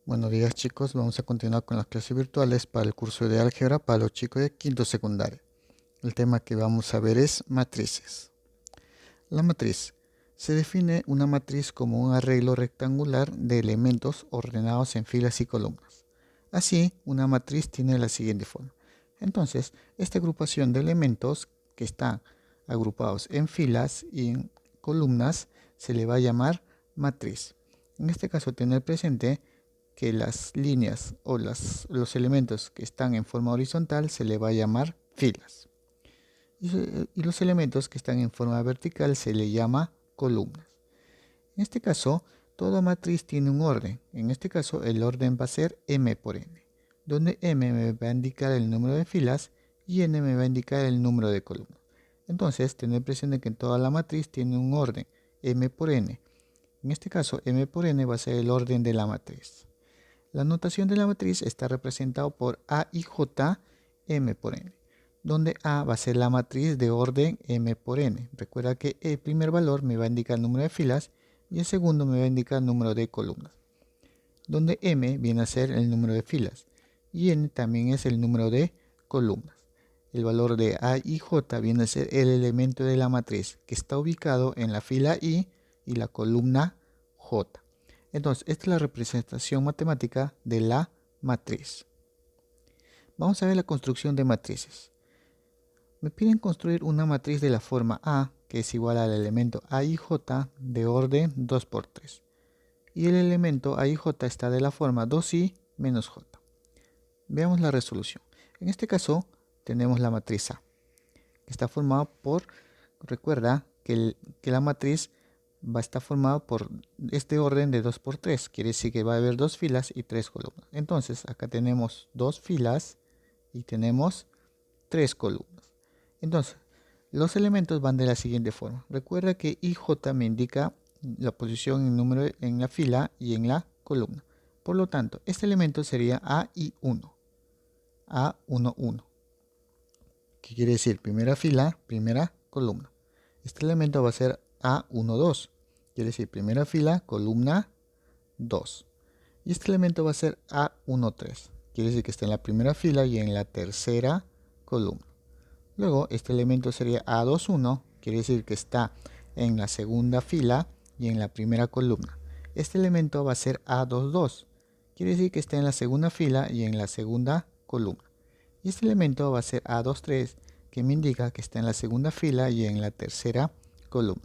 Buenos días chicos, vamos a continuar con las clases virtuales para el curso de álgebra para los chicos de quinto secundario. El tema que vamos a ver es matrices. La matriz. Se define una matriz como un arreglo rectangular de elementos ordenados en filas y columnas. Así, una matriz tiene la siguiente forma. Entonces, esta agrupación de elementos que están agrupados en filas y en columnas se le va a llamar matriz. En este caso, tener presente que las líneas o los elementos que están en forma horizontal se le va a llamar filas. Y los elementos que están en forma vertical se le llama columnas. En este caso, toda matriz tiene un orden. En este caso, el orden va a ser m por n, donde m me va a indicar el número de filas y n me va a indicar el número de columnas. Entonces, tener presente que en toda la matriz tiene un orden, m por n. En este caso, m por n va a ser el orden de la matriz. La notación de la matriz está representada por A y J, M por N, donde A va a ser la matriz de orden M por N. Recuerda que el primer valor me va a indicar el número de filas y el segundo me va a indicar el número de columnas, donde M viene a ser el número de filas y N también es el número de columnas. El valor de A y J viene a ser el elemento de la matriz que está ubicado en la fila I y la columna J. Entonces, esta es la representación matemática de la matriz. Vamos a ver la construcción de matrices. Me piden construir una matriz de la forma A, que es igual al elemento A y J de orden 2 por 3. Y el elemento A y J está de la forma 2i menos J. Veamos la resolución. En este caso, tenemos la matriz A, que está formada por, recuerda que la matriz va a estar formado por este orden de 2 por 3. Quiere decir que va a haber dos filas y tres columnas. Entonces, acá tenemos dos filas y tenemos tres columnas. Entonces, los elementos van de la siguiente forma. Recuerda que IJ me indica la posición en número en la fila y en la columna. Por lo tanto, este elemento sería AI1. A11. ¿Qué quiere decir? Primera fila, primera columna. Este elemento va a ser A12. Quiere decir primera fila, columna 2. Y este elemento va a ser A13. Quiere decir que está en la primera fila y en la tercera columna. Luego este elemento sería A21. Quiere decir que está en la segunda fila y en la primera columna. Este elemento va a ser A22. Quiere decir que está en la segunda fila y en la segunda columna. Y este elemento va a ser A23, que me indica que está en la segunda fila y en la tercera columna.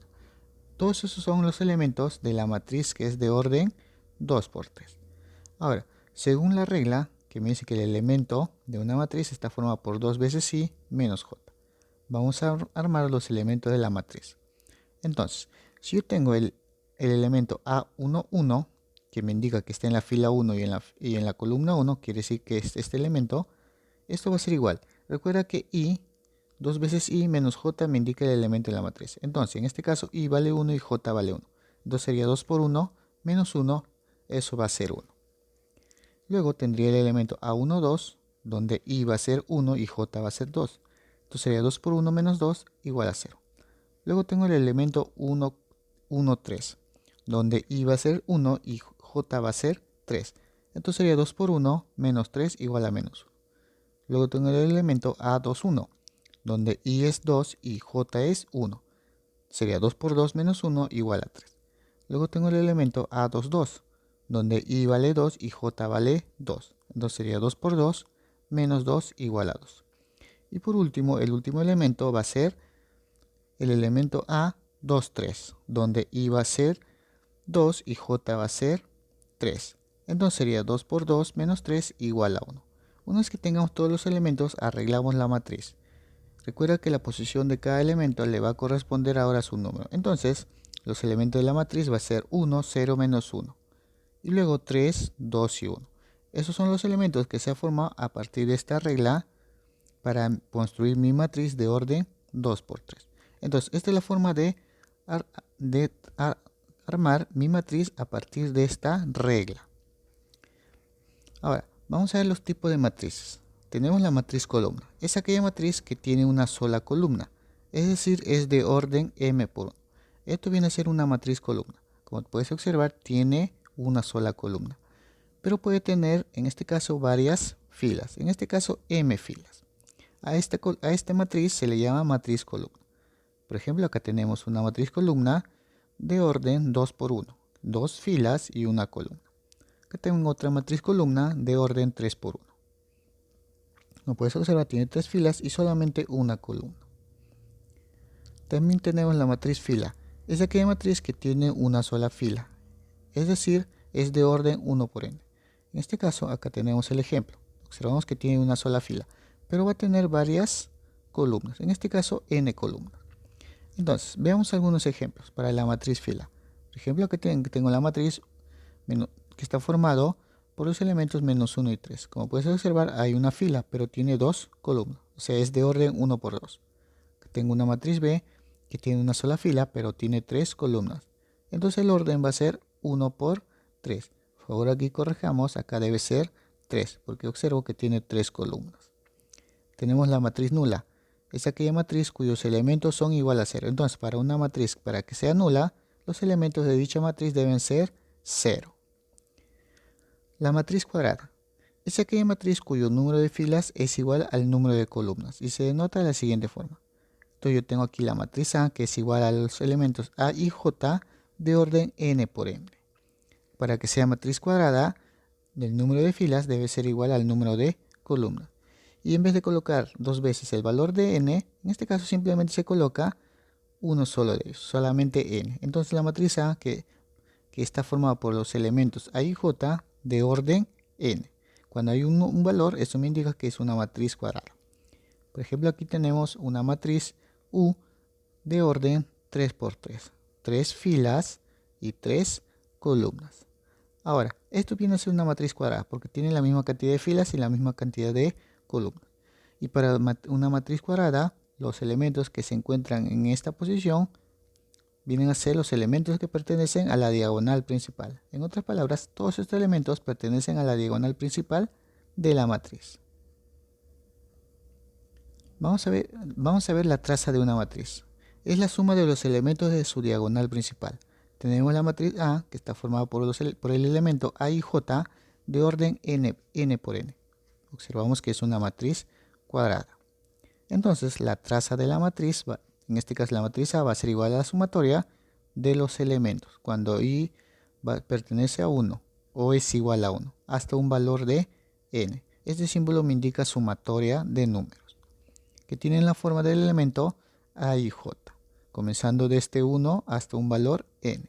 Todos esos son los elementos de la matriz que es de orden 2 por 3. Ahora, según la regla que me dice que el elemento de una matriz está formado por 2 veces i menos j. Vamos a armar los elementos de la matriz. Entonces, si yo tengo el elemento A11, que me indica que está en la fila 1 y en la columna 1, quiere decir que es este elemento, esto va a ser igual. Recuerda que i, 2 veces i menos j me indica el elemento de la matriz. Entonces, en este caso, i vale 1 y j vale 1. Entonces sería 2 por 1 menos 1, eso va a ser 1. Luego tendría el elemento A12, donde i va a ser 1 y j va a ser 2. Entonces sería 2 por 1 menos 2 igual a 0. Luego tengo el elemento 13, donde i va a ser 1 y j va a ser 3. Entonces sería 2 por 1 menos 3 igual a menos 1. Luego tengo el elemento A21, donde i es 2 y j es 1. Sería 2 por 2 menos 1 igual a 3. Luego tengo el elemento A22, donde i vale 2 y j vale 2. Entonces sería 2 por 2 menos 2 igual a 2. Y por último, el último elemento va a ser el elemento A23, donde i va a ser 2 y j va a ser 3. Entonces sería 2 por 2 menos 3 igual a 1. Una vez que tengamos todos los elementos, arreglamos la matriz. Recuerda que la posición de cada elemento le va a corresponder ahora a su número. Entonces, los elementos de la matriz va a ser 1, 0, menos 1. Y luego 3, 2 y 1. Esos son los elementos que se han formado a partir de esta regla para construir mi matriz de orden 2 por 3. Entonces, esta es la forma de armar mi matriz a partir de esta regla. Ahora, vamos a ver los tipos de matrices. Tenemos la matriz columna. Es aquella matriz que tiene una sola columna. Es decir, es de orden m por 1. Esto viene a ser una matriz columna. Como puedes observar, tiene una sola columna. pero puede tener en este caso varias filas, en este caso m filas. A esta matriz se le llama matriz columna. Por ejemplo, acá tenemos una matriz columna de orden 2 por 1, dos filas y una columna. Acá tengo otra matriz columna de orden 3 por 1. Como puedes observar, tiene 3 filas y solamente una columna. También tenemos la matriz fila. Es aquella matriz que tiene una sola fila, es decir, es de orden 1 por n. En este caso, acá tenemos el ejemplo. Observamos que tiene una sola fila, pero va a tener varias columnas. En este caso, n columnas. Entonces, veamos algunos ejemplos para la matriz fila. Por ejemplo, aquí tengo la matriz que está formado por los elementos menos 1 y 3. Como puedes observar, hay una fila, pero tiene dos columnas. O sea, es de orden 1 por 2. Tengo una matriz B que tiene una sola fila, pero tiene 3 columnas. Entonces el orden va a ser 1 por 3. Por favor, aquí corrijamos. Acá debe ser 3, porque observo que tiene 3 columnas. Tenemos la matriz nula. Es aquella matriz cuyos elementos son igual a 0. Entonces, para una matriz, para que sea nula, los elementos de dicha matriz deben ser 0. La matriz cuadrada. Es aquella matriz cuyo número de filas es igual al número de columnas y se denota de la siguiente forma. Entonces yo tengo aquí la matriz A, que es igual a los elementos A y J de orden n por m. Para que sea matriz cuadrada, el número de filas debe ser igual al número de columnas. Y en vez de colocar dos veces el valor de n, en este caso simplemente se coloca uno solo de ellos, solamente n. Entonces la matriz A, que está formada por los elementos A y J de orden n. Cuando hay un valor, eso me indica que es una matriz cuadrada. Por ejemplo, aquí tenemos una matriz U de orden 3 por 3. 3 filas y 3 columnas. Ahora, esto viene a ser una matriz cuadrada porque tiene la misma cantidad de filas y la misma cantidad de columnas. Y para una matriz cuadrada, los elementos que se encuentran en esta posición vienen a ser los elementos que pertenecen a la diagonal principal. En otras palabras, todos estos elementos pertenecen a la diagonal principal de la matriz. Vamos a ver la traza de una matriz. Es la suma de los elementos de su diagonal principal. Tenemos la matriz A, que está formada por el elemento A y J de orden n por n. Observamos que es una matriz cuadrada. Entonces, la traza de la matriz, en este caso la matriz A, va a ser igual a la sumatoria de los elementos, cuando I pertenece a 1 o es igual a 1, hasta un valor de n. Este símbolo me indica sumatoria de números que tienen la forma del elemento A y J, comenzando desde 1 hasta un valor n.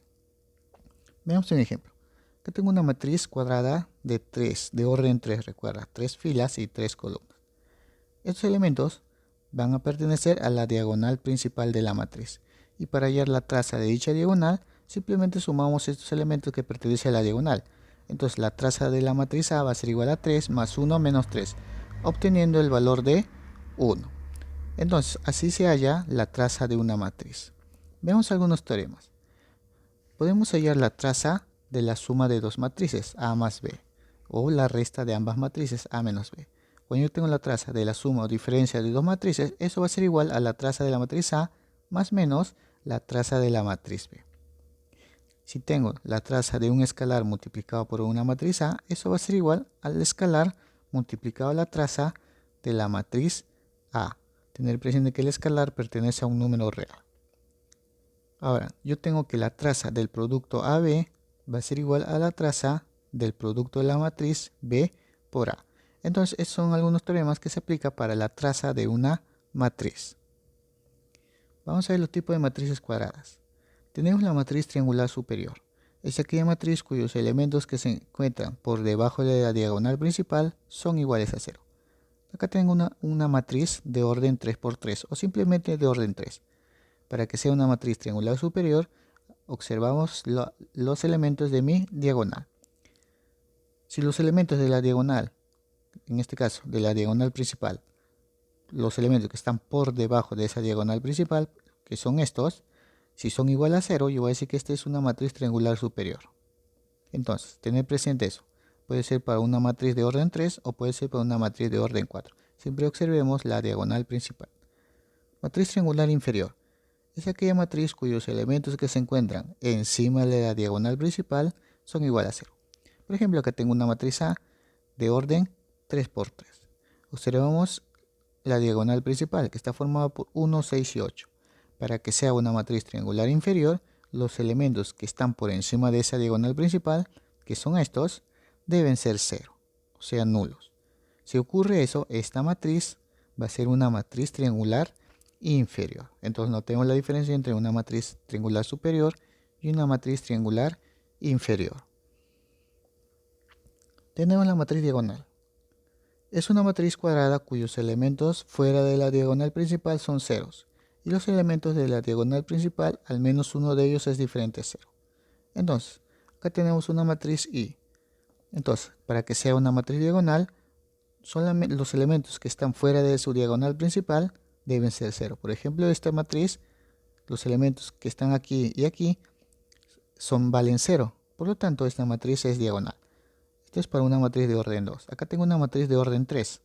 Veamos un ejemplo. Acá tengo una matriz cuadrada de 3, de orden 3, recuerda, 3 filas y 3 columnas. Estos elementos van a pertenecer a la diagonal principal de la matriz. Y para hallar la traza de dicha diagonal, simplemente sumamos estos elementos que pertenecen a la diagonal. Entonces la traza de la matriz A va a ser igual a 3 más 1 menos 3, obteniendo el valor de 1. Entonces, así se halla la traza de una matriz. Veamos algunos teoremas. Podemos hallar la traza de la suma de dos matrices, A más B, o la resta de ambas matrices, A menos B. Cuando yo tengo la traza de la suma o diferencia de dos matrices, eso va a ser igual a la traza de la matriz A más menos la traza de la matriz B. Si tengo la traza de un escalar multiplicado por una matriz A, eso va a ser igual al escalar multiplicado a la traza de la matriz A. Tener presente que el escalar pertenece a un número real. Ahora, yo tengo que la traza del producto AB va a ser igual a la traza del producto de la matriz B por A. Entonces, estos son algunos teoremas que se aplican para la traza de una matriz. Vamos a ver los tipos de matrices cuadradas. Tenemos la matriz triangular superior. Es aquella matriz cuyos elementos que se encuentran por debajo de la diagonal principal son iguales a 0. Acá tengo una matriz de orden 3 por 3 o simplemente de orden 3. Para que sea una matriz triangular superior, observamos los elementos de mi diagonal. Si los elementos de la diagonal, en este caso de la diagonal principal, los elementos que están por debajo de esa diagonal principal, que son estos, si son igual a 0, yo voy a decir que esta es una matriz triangular superior. Entonces, tener presente eso. Puede ser para una matriz de orden 3 o puede ser para una matriz de orden 4. Siempre observemos la diagonal principal. Matriz triangular inferior. Es aquella matriz cuyos elementos que se encuentran encima de la diagonal principal son igual a 0. Por ejemplo, acá tengo una matriz A de orden 3×3. Observamos la diagonal principal, que está formada por 1, 6 y 8. Para que sea una matriz triangular inferior, los elementos que están por encima de esa diagonal principal, que son estos, deben ser 0, o sea, nulos. Si ocurre eso, esta matriz va a ser una matriz triangular inferior. Entonces notemos la diferencia entre una matriz triangular superior y una matriz triangular inferior. Tenemos la matriz diagonal. Es una matriz cuadrada cuyos elementos fuera de la diagonal principal son ceros, y los elementos de la diagonal principal, al menos uno de ellos es diferente a 0. Entonces, acá tenemos una matriz I. Entonces, para que sea una matriz diagonal, solamente los elementos que están fuera de su diagonal principal deben ser 0. Por ejemplo, esta matriz, los elementos que están aquí y aquí valen 0. Por lo tanto, esta matriz es diagonal. Esto es para una matriz de orden 2. Acá tengo una matriz de orden 3.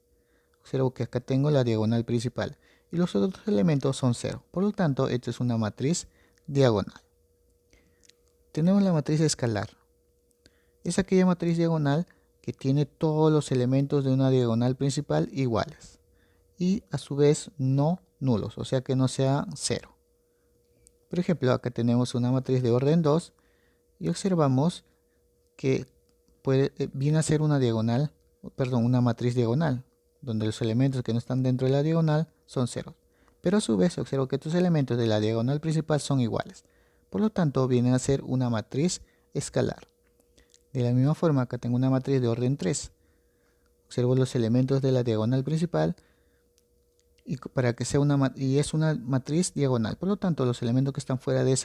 Observo que acá tengo la diagonal principal y los otros elementos son 0. Por lo tanto, esto es una matriz diagonal. Tenemos la matriz escalar. Es aquella matriz diagonal que tiene todos los elementos de una diagonal principal iguales y a su vez no nulos, o sea que no sea 0. Por ejemplo, acá tenemos una matriz de orden 2 y observamos que viene a ser una matriz diagonal, donde los elementos que no están dentro de la diagonal son 0. Pero a su vez observo que estos elementos de la diagonal principal son iguales. Por lo tanto, viene a ser una matriz escalar. De la misma forma, acá tengo una matriz de orden 3. Observo los elementos de la diagonal principal y es una matriz diagonal. Por lo tanto, los elementos que están fuera de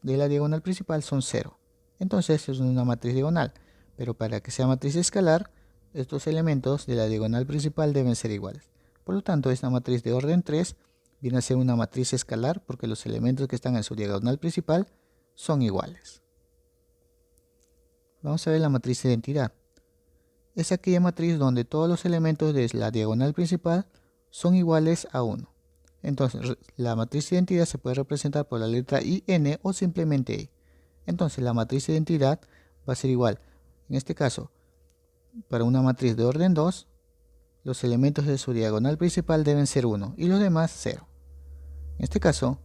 la diagonal principal son 0. Entonces es una matriz diagonal. Pero para que sea matriz escalar, estos elementos de la diagonal principal deben ser iguales. Por lo tanto, esta matriz de orden 3 viene a ser una matriz escalar porque los elementos que están en su diagonal principal son iguales. Vamos a ver la matriz de identidad. Es aquella matriz donde todos los elementos de la diagonal principal son iguales a 1. Entonces, la matriz de identidad se puede representar por la letra IN o simplemente I. Entonces, la matriz de identidad va a ser igual. En este caso, para una matriz de orden 2, los elementos de su diagonal principal deben ser 1 y los demás 0. En este caso,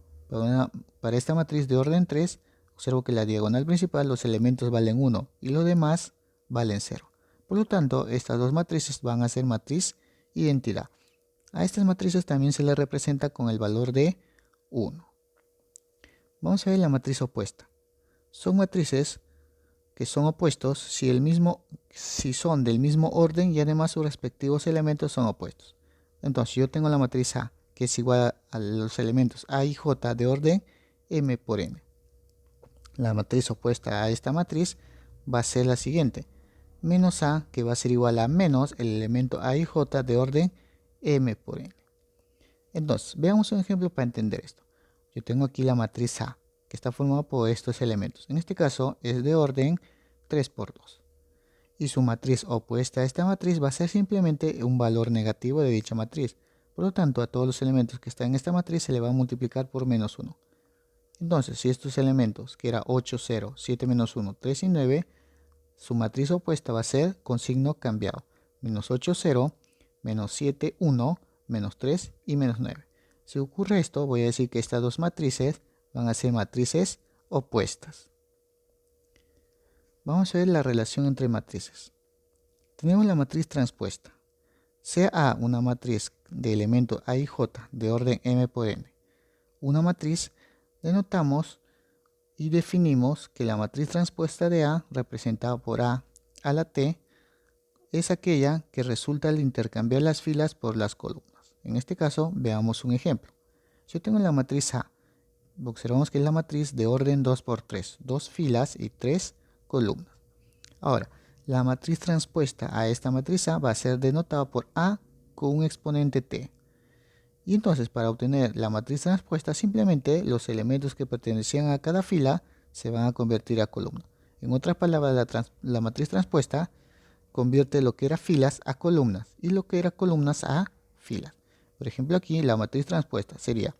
para esta matriz de orden 3, observo que la diagonal principal los elementos valen 1 y los demás valen 0. Por lo tanto, estas dos matrices van a ser matriz identidad. A estas matrices también se les representa con el valor de 1. Vamos a ver la matriz opuesta. Son matrices que son opuestos si son del mismo orden y además sus respectivos elementos son opuestos. Entonces yo tengo la matriz A, que es igual a los elementos A y J de orden M por N. La matriz opuesta a esta matriz va a ser la siguiente. Menos A, que va a ser igual a menos el elemento A y J de orden M por N. Entonces, veamos un ejemplo para entender esto. Yo tengo aquí la matriz A, que está formada por estos elementos. En este caso es de orden 3×2. Y su matriz opuesta a esta matriz va a ser simplemente un valor negativo de dicha matriz. Por lo tanto, a todos los elementos que están en esta matriz se le va a multiplicar por menos 1. Entonces, si estos elementos, que era 8, 0, 7 menos 1, 3 y 9, su matriz opuesta va a ser con signo cambiado. Menos 8, 0, menos 7, 1, menos 3 y menos 9. Si ocurre esto, voy a decir que estas dos matrices van a ser matrices opuestas. Vamos a ver la relación entre matrices. Tenemos la matriz transpuesta. Sea A una matriz de elemento A y J de orden M por N. Una matriz, denotamos y definimos que la matriz transpuesta de A, representada por A a la T, es aquella que resulta al intercambiar las filas por las columnas. En este caso, veamos un ejemplo. Si yo tengo la matriz A, observamos que es la matriz de orden 2×3, 2 filas y 3 columnas. Ahora, la matriz transpuesta a esta matriz A va a ser denotada por A con un exponente T. Y entonces, para obtener la matriz transpuesta, simplemente los elementos que pertenecían a cada fila se van a convertir a columna. En otras palabras, la matriz transpuesta convierte lo que era filas a columnas y lo que era columnas a filas. Por ejemplo, aquí la matriz transpuesta sería: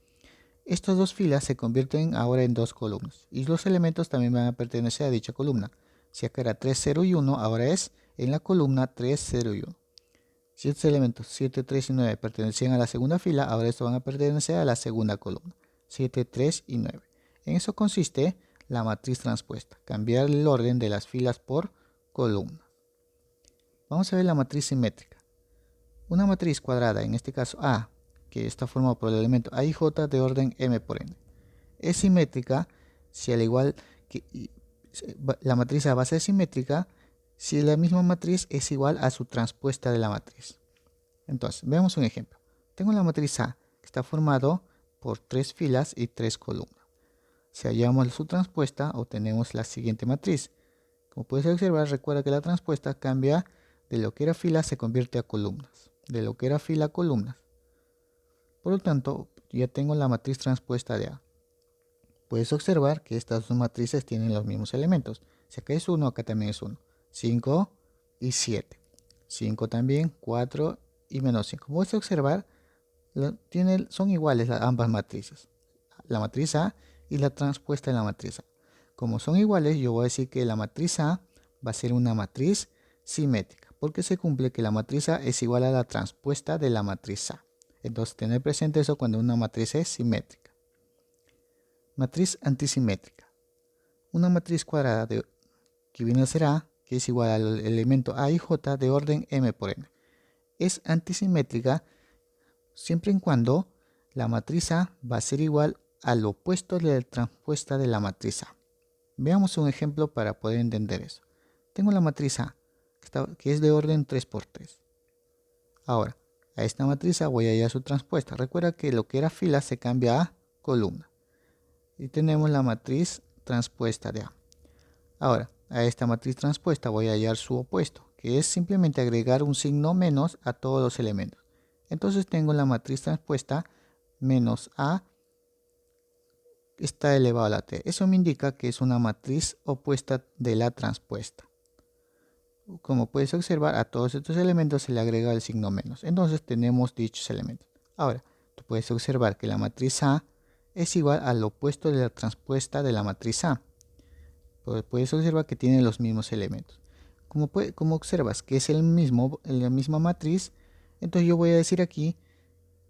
estas dos filas se convierten ahora en dos columnas y los elementos también van a pertenecer a dicha columna. Si acá era 3, 0 y 1, ahora es en la columna 3, 0 y 1. Si estos elementos 7, 3 y 9 pertenecían a la segunda fila, ahora estos van a pertenecer a la segunda columna. 7, 3 y 9. En eso consiste la matriz transpuesta, cambiar el orden de las filas por columna. Vamos a ver la matriz simétrica. Una matriz cuadrada, en este caso A, que está formada por el elemento A y J de orden m por n, es simétrica si al igual que la matriz A va a ser simétrica si la misma matriz es igual a su transpuesta de la matriz. Entonces, veamos un ejemplo. Tengo la matriz A, que está formado por 3 filas y 3 columnas. Si hallamos su transpuesta, obtenemos la siguiente matriz. Como puedes observar, recuerda que la transpuesta cambia de lo que era fila, se convierte a columnas. De lo que era fila a columnas. Por lo tanto, ya tengo la matriz transpuesta de A. Puedes observar que estas dos matrices tienen los mismos elementos. Si acá es 1, acá también es 1. 5 y 7. 5 también, 4 y menos 5. Como puedes observar, son iguales ambas matrices. La matriz A y la transpuesta de la matriz A. Como son iguales, yo voy a decir que la matriz A va a ser una matriz simétrica, porque se cumple que la matriz A es igual a la transpuesta de la matriz A. Entonces, tener presente eso cuando una matriz es simétrica. Matriz antisimétrica. Una matriz cuadrada que viene a ser A, que es igual al elemento A y J de orden m por n. Es antisimétrica siempre y cuando la matriz A va a ser igual al opuesto de la transpuesta de la matriz A. Veamos un ejemplo para poder entender eso. Tengo la matriz A, que es de orden 3 por 3. Ahora, a esta matriz A voy a hallar su transpuesta. Recuerda que lo que era fila se cambia a columna. Y tenemos la matriz transpuesta de A. Ahora, a esta matriz transpuesta voy a hallar su opuesto, que es simplemente agregar un signo menos a todos los elementos. Entonces tengo la matriz transpuesta menos A está elevado a la t. Eso me indica que es una matriz opuesta de la transpuesta. Como puedes observar, a todos estos elementos se le agrega el signo menos. Entonces tenemos dichos elementos. Ahora, tú puedes observar que la matriz A es igual al opuesto de la transpuesta de la matriz A. Puedes observar que tiene los mismos elementos. Como observas que es la misma matriz, entonces yo voy a decir aquí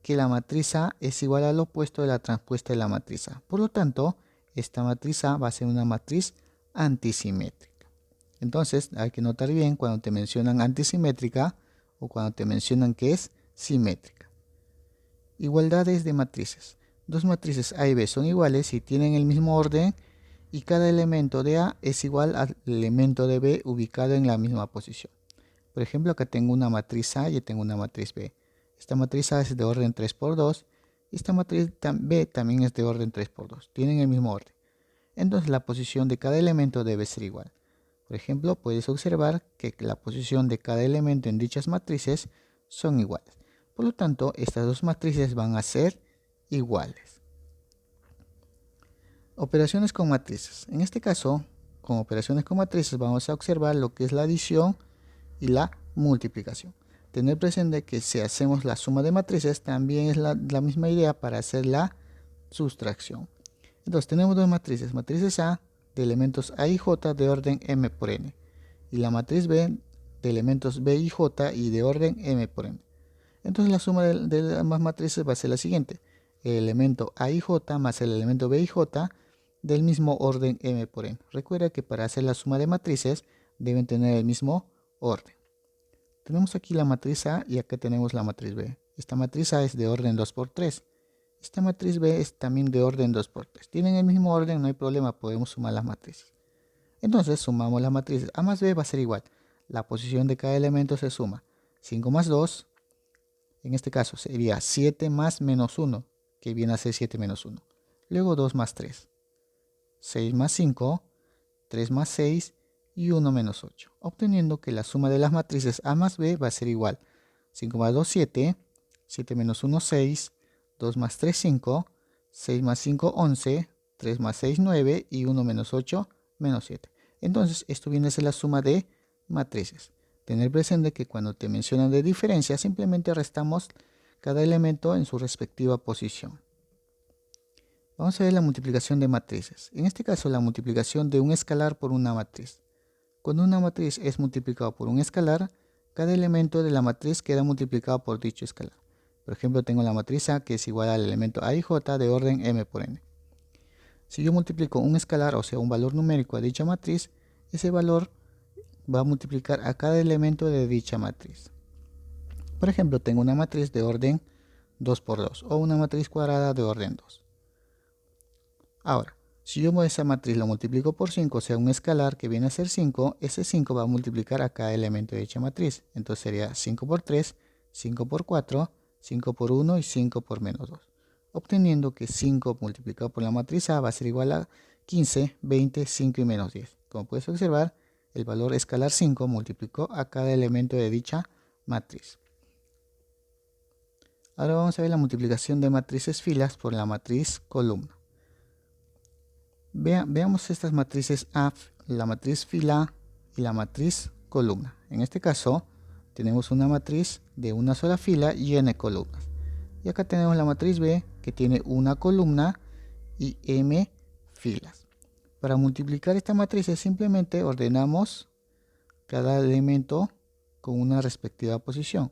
que la matriz A es igual al opuesto de la transpuesta de la matriz A. Por lo tanto, esta matriz A va a ser una matriz antisimétrica. Entonces, hay que notar bien cuando te mencionan antisimétrica o cuando te mencionan que es simétrica. Igualdades de matrices. Dos matrices A y B son iguales y tienen el mismo orden y cada elemento de A es igual al elemento de B ubicado en la misma posición. Por ejemplo, acá tengo una matriz A y tengo una matriz B. Esta matriz A es de orden 3 por 2 y esta matriz B también es de orden 3 por 2. Tienen el mismo orden. Entonces la posición de cada elemento debe ser igual. Por ejemplo, puedes observar que la posición de cada elemento en dichas matrices son iguales. Por lo tanto, estas dos matrices van a ser iguales. Operaciones con matrices. En este caso, con operaciones con matrices vamos a observar lo que es la adición y la multiplicación. Tener presente que si hacemos la suma de matrices también es la misma idea para hacer la sustracción. Entonces tenemos dos matrices. Matrices A de elementos A y J de orden m por n. Y la matriz B de elementos B y J y de orden m por n. Entonces la suma de ambas matrices va a ser la siguiente. El elemento A y J más el elemento B y J del mismo orden m por n. Recuerda que para hacer la suma de matrices deben tener el mismo orden. Tenemos aquí la matriz A y acá tenemos la matriz B. Esta matriz A es de orden 2 por 3. Esta matriz B es también de orden 2 por 3. Tienen el mismo orden, no hay problema, podemos sumar las matrices. Entonces sumamos las matrices. A más B va a ser igual. La posición de cada elemento se suma. 5 más 2, en este caso sería 7 más menos 1, que viene a ser 7 menos 1. Luego 2 más 3. 6 más 5, 3 más 6 y 1 menos 8. Obteniendo que la suma de las matrices A más B va a ser igual. 5 más 2, 7. 7 menos 1, 6. 2 más 3, 5, 6 más 5, 11, 3 más 6, 9 y 1 menos 8, menos 7. Entonces, esto viene a ser la suma de matrices. Tener presente que cuando te mencionan de diferencia, simplemente restamos cada elemento en su respectiva posición. Vamos a ver la multiplicación de matrices. En este caso, la multiplicación de un escalar por una matriz. Cuando una matriz es multiplicada por un escalar, cada elemento de la matriz queda multiplicado por dicho escalar. Por ejemplo, tengo la matriz A que es igual al elemento A y J de orden m por n. Si yo multiplico un escalar, o sea un valor numérico a dicha matriz, ese valor va a multiplicar a cada elemento de dicha matriz. Por ejemplo, tengo una matriz de orden 2 por 2 o una matriz cuadrada de orden 2. Ahora, si yo esa matriz lo multiplico por 5, o sea un escalar que viene a ser 5, ese 5 va a multiplicar a cada elemento de dicha matriz. Entonces sería 5 por 3, 5 por 4, 5 por 1 y 5 por menos 2. Obteniendo que 5 multiplicado por la matriz A va a ser igual a 15, 20, 5 y menos 10. Como puedes observar, el valor escalar 5 multiplicó a cada elemento de dicha matriz. Ahora vamos a ver la multiplicación de matrices filas por la matriz columna. Veamos estas matrices A, la matriz fila y la matriz columna. En este caso, tenemos una matriz de una sola fila y n columnas. Y acá tenemos la matriz B que tiene una columna y m filas. Para multiplicar esta matriz simplemente ordenamos cada elemento con una respectiva posición.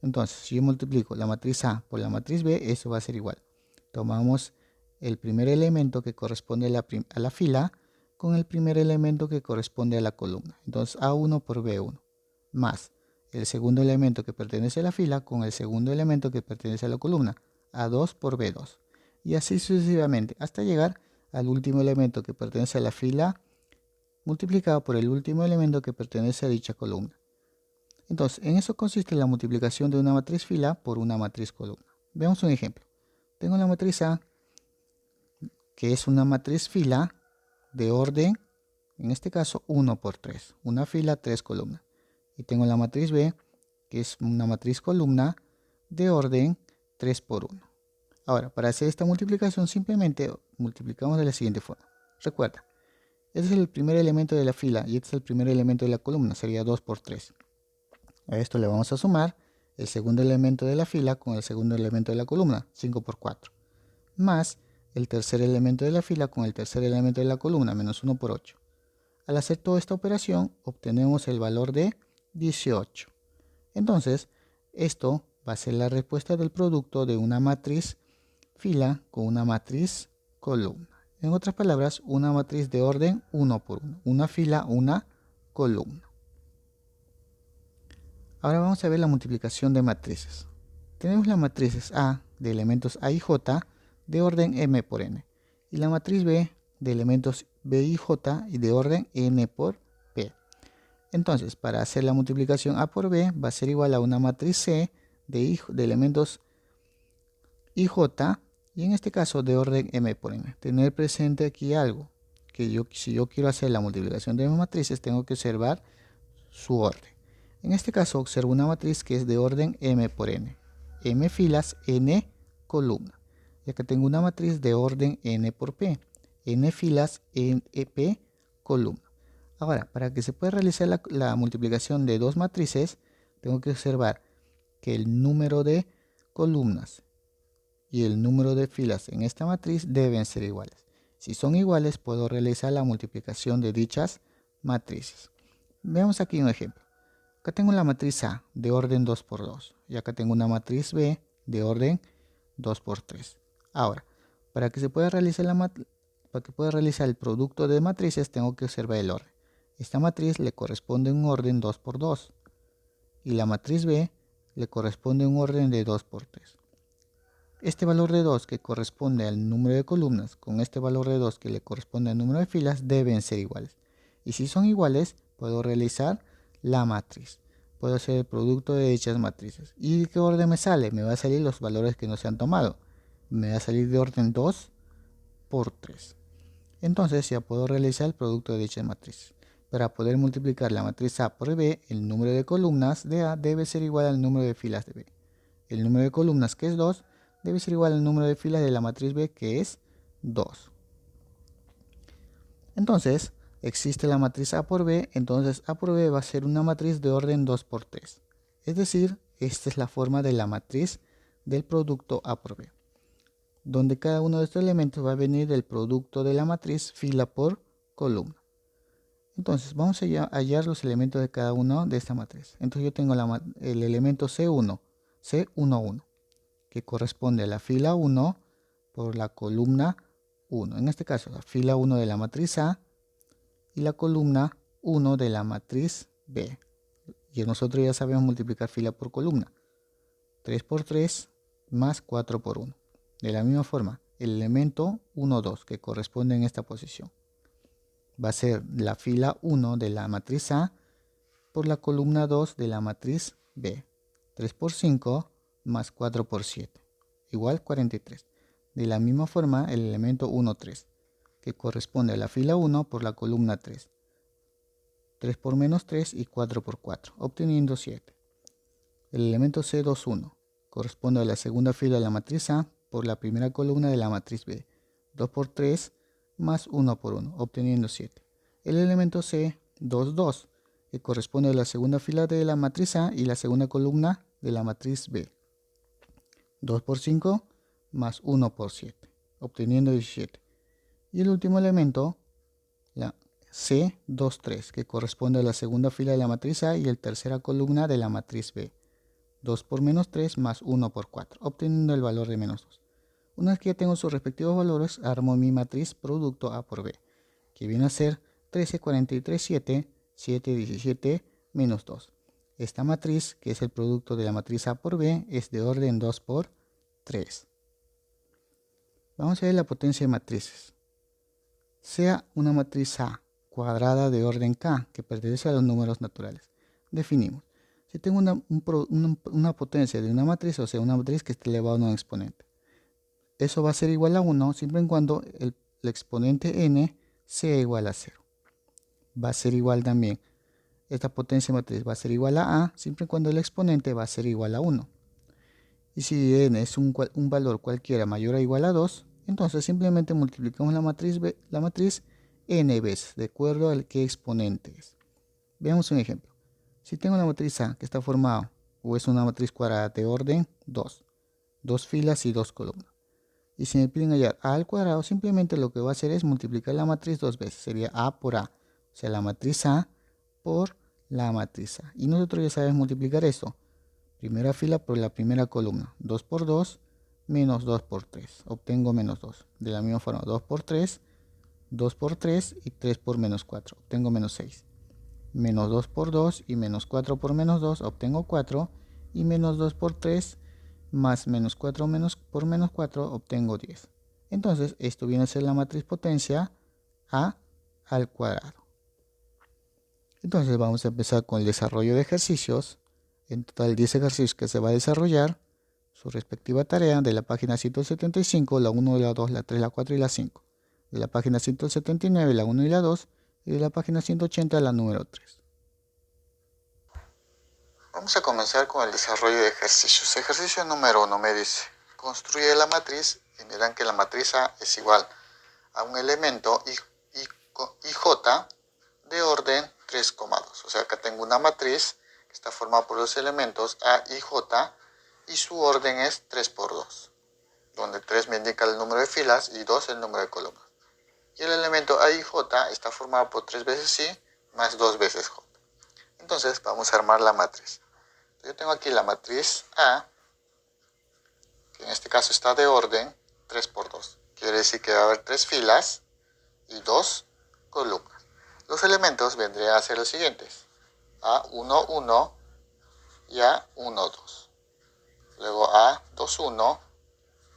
Entonces, si yo multiplico la matriz A por la matriz B, eso va a ser igual. Tomamos el primer elemento que corresponde a la fila con el primer elemento que corresponde a la columna. Entonces A1 por B1 más el segundo elemento que pertenece a la fila con el segundo elemento que pertenece a la columna, A2 por B2. Y así sucesivamente hasta llegar al último elemento que pertenece a la fila multiplicado por el último elemento que pertenece a dicha columna. Entonces, en eso consiste la multiplicación de una matriz fila por una matriz columna. Veamos un ejemplo. Tengo la matriz A, que es una matriz fila de orden, en este caso 1 por 3, una fila, 3 columnas. Y tengo la matriz B, que es una matriz columna de orden 3 por 1. Ahora, para hacer esta multiplicación simplemente multiplicamos de la siguiente forma. Recuerda, este es el primer elemento de la fila y este es el primer elemento de la columna, sería 2 por 3. A esto le vamos a sumar el segundo elemento de la fila con el segundo elemento de la columna, 5 por 4, más el tercer elemento de la fila con el tercer elemento de la columna, menos 1 por 8. Al hacer toda esta operación, obtenemos el valor de 18. Entonces, esto va a ser la respuesta del producto de una matriz fila con una matriz columna. En otras palabras, una matriz de orden 1 por 1, una fila, una columna. Ahora vamos a ver la multiplicación de matrices. Tenemos las matrices A de elementos A y J de orden m por n y la matriz B de elementos B y J y de orden n por p. Entonces, para hacer la multiplicación A por B va a ser igual a una matriz C de elementos I, J y en este caso de orden m por n. Tener presente aquí algo, que si yo quiero hacer la multiplicación de mis matrices tengo que observar su orden. En este caso observo una matriz que es de orden m por n, m filas, n columnas. Y acá tengo una matriz de orden n por p, n filas, p columna. Ahora, para que se pueda realizar la multiplicación de dos matrices, tengo que observar que el número de columnas y el número de filas en esta matriz deben ser iguales. Si son iguales, puedo realizar la multiplicación de dichas matrices. Veamos aquí un ejemplo. Acá tengo la matriz A de orden 2 por 2 y acá tengo una matriz B de orden 2 por 3. Ahora, para que pueda realizar el producto de matrices, tengo que observar el orden. Esta matriz le corresponde un orden 2 por 2 y la matriz B le corresponde un orden de 2 por 3. Este valor de 2 que corresponde al número de columnas con este valor de 2 que le corresponde al número de filas deben ser iguales. Y si son iguales, puedo realizar la matriz. Puedo hacer el producto de dichas matrices. ¿Y qué orden me sale? Me va a salir los valores que no se han tomado. Me va a salir de orden 2 por 3. Entonces ya puedo realizar el producto de dichas matrices. Para poder multiplicar la matriz A por B, el número de columnas de A debe ser igual al número de filas de B. El número de columnas, que es 2, debe ser igual al número de filas de la matriz B, que es 2. Entonces, existe la matriz A por B, entonces A por B va a ser una matriz de orden 2 por 3. Es decir, esta es la forma de la matriz del producto A por B, donde cada uno de estos elementos va a venir del producto de la matriz fila por columna. Entonces, vamos a hallar los elementos de cada uno de esta matriz. Entonces, yo tengo el elemento C1, C11, que corresponde a la fila 1 por la columna 1. En este caso, la fila 1 de la matriz A y la columna 1 de la matriz B. Y nosotros ya sabemos multiplicar fila por columna. 3 por 3 más 4 por 1. De la misma forma, el elemento 1, 2 que corresponde en esta posición va a ser la fila 1 de la matriz A por la columna 2 de la matriz B. 3 por 5 más 4 por 7, igual 43. De la misma forma, el elemento 1, 3, que corresponde a la fila 1 por la columna 3. 3 por menos 3 y 4 por 4, obteniendo 7. El elemento C2, 1, corresponde a la segunda fila de la matriz A por la primera columna de la matriz B. 2 por 3 más 1 por 1, obteniendo 7. El elemento C2, 2, que corresponde a la segunda fila de la matriz A y la segunda columna de la matriz B. 2 por 5 más 1 por 7, obteniendo 17. Y el último elemento, la C2, 3, que corresponde a la segunda fila de la matriz A y la tercera columna de la matriz B. 2 por menos 3 más 1 por 4, obteniendo el valor de menos 2. Una vez que ya tengo sus respectivos valores, armo mi matriz producto A por B, que viene a ser 13, 43, 7, 7, 17, menos 2. Esta matriz, que es el producto de la matriz A por B, es de orden 2 por 3. Vamos a ver la potencia de matrices. Sea una matriz A cuadrada de orden K, que pertenece a los números naturales. Definimos. Si tengo una potencia de una matriz, o sea, una matriz que esté elevada a un exponente, eso va a ser igual a 1 siempre y cuando el exponente n sea igual a 0. Va a ser igual también, esta potencia de matriz va a ser igual a siempre y cuando el exponente va a ser igual a 1. Y si n es un valor cualquiera mayor o igual a 2, entonces simplemente multiplicamos la matriz n veces, de acuerdo al que exponente es. Veamos un ejemplo. Si tengo una matriz A que está formada, o es una matriz cuadrada de orden 2, dos filas y dos columnas. Y si me piden hallar A al cuadrado, simplemente lo que voy a hacer es multiplicar la matriz dos veces. Sería A por A. O sea, la matriz A por la matriz A. Y nosotros ya sabemos multiplicar esto. Primera fila por la primera columna. 2 por 2 menos 2 por 3. Obtengo menos 2. De la misma forma, 2 por 3, 2 por 3 y 3 por menos 4. Obtengo menos 6. Menos 2 por 2 y menos 4 por menos 2. Obtengo 4. Y menos 2 por 3 más menos 4 por menos 4, obtengo 10. Entonces, esto viene a ser la matriz potencia A al cuadrado. Entonces, vamos a empezar con el desarrollo de ejercicios. En total, 10 ejercicios que se va a desarrollar su respectiva tarea de la página 175, la 1, la 2, la 3, la 4 y la 5. De la página 179, la 1 y la 2. Y de la página 180, la número 3. Vamos a comenzar con el desarrollo de ejercicios. Ejercicio número 1 me dice, construye la matriz y miran que la matriz A es igual a un elemento IJ de orden 3,2. O sea, acá tengo una matriz que está formada por los elementos A y J y su orden es 3 por 2, donde 3 me indica el número de filas y 2 el número de columnas. Y el elemento A y J está formado por 3 veces I más 2 veces J. Entonces vamos a armar la matriz. Yo tengo aquí la matriz A, que en este caso está de orden 3 por 2. Quiere decir que va a haber 3 filas y 2 columnas. Los elementos vendrían a ser los siguientes: A1, 1 y A1, 2. Luego A2, 1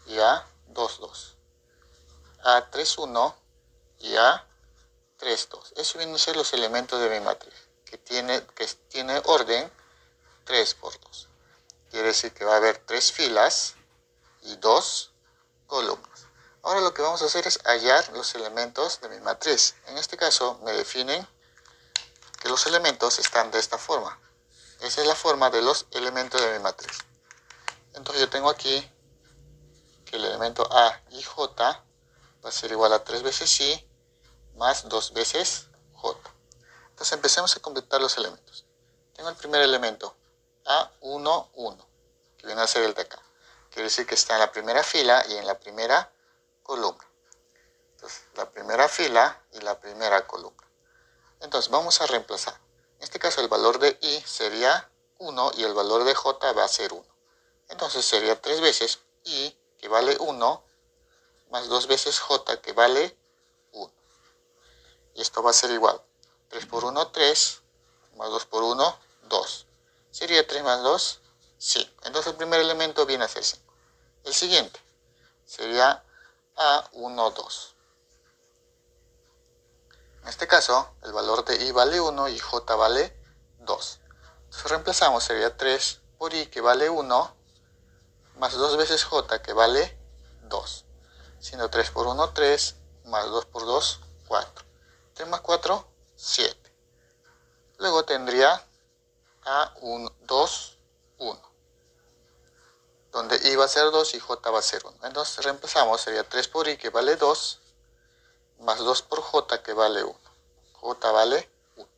y A2, 2. A3, 1 y A3, 2. Esos vienen a ser los elementos de mi matriz, que tiene orden 3 por 2. Quiere decir que va a haber 3 filas y 2 columnas. Ahora lo que vamos a hacer es hallar los elementos de mi matriz. En este caso me definen que los elementos están de esta forma. Esa es la forma de los elementos de mi matriz. Entonces yo tengo aquí que el elemento A y J va a ser igual a 3 veces I más 2 veces J. Entonces empecemos a completar los elementos. Tengo el primer elemento, A1, 1, que viene a ser el de acá. Quiere decir que está en la primera fila y en la primera columna. Entonces, la primera fila y la primera columna. Entonces vamos a reemplazar. En este caso el valor de I sería 1 y el valor de J va a ser 1. Entonces sería 3 veces I, que vale 1, más 2 veces J, que vale 1. Y esto va a ser igual. 3 por 1, 3, más 2 por 1, 2. ¿Sería 3 más 2? Sí. Entonces el primer elemento viene a ser 5. El siguiente sería A1, 2. En este caso, el valor de I vale 1 y J vale 2. Entonces reemplazamos, sería 3 por I, que vale 1, más 2 veces J, que vale 2. Siendo 3 por 1, 3, más 2 por 2, 4. 3 más 4, 7. Luego tendría A1, 2, 1. Donde I va a ser 2 y J va a ser 1. Entonces reemplazamos, sería 3 por I, que vale 2, más 2 por J, que vale 1. J vale 1.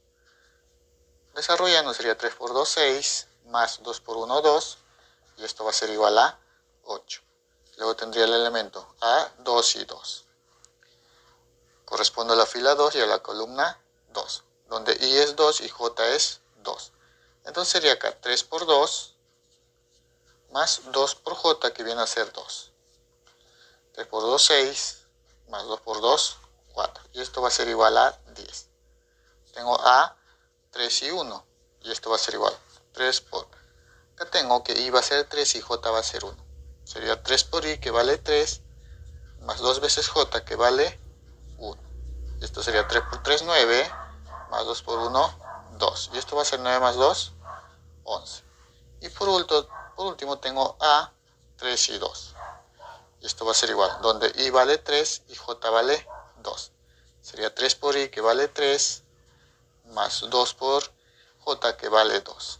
Desarrollando sería 3 por 2, 6, más 2 por 1, 2, y esto va a ser igual a 8. Luego tendría el elemento A, 2 y 2. Corresponde a la fila 2 y a la columna 2, donde I es 2 y J es 2. Entonces sería acá 3 por 2, más 2 por J, que viene a ser 2. 3 por 2, 6, más 2 por 2, 4. Y esto va a ser igual a 10. Tengo A, 3 y 1. Y esto va a ser igual. 3 por... Acá tengo que I va a ser 3 y J va a ser 1. Sería 3 por I, que vale 3, más 2 veces J, que vale 1. Y esto sería 3 por 3, 9, más 2 por 1, 2. Y esto va a ser 9 más 2, 11. Y por último tengo A, 3 y 2. Y esto va a ser igual, donde I vale 3 y J vale 2. Sería 3 por I, que vale 3, más 2 por J, que vale 2.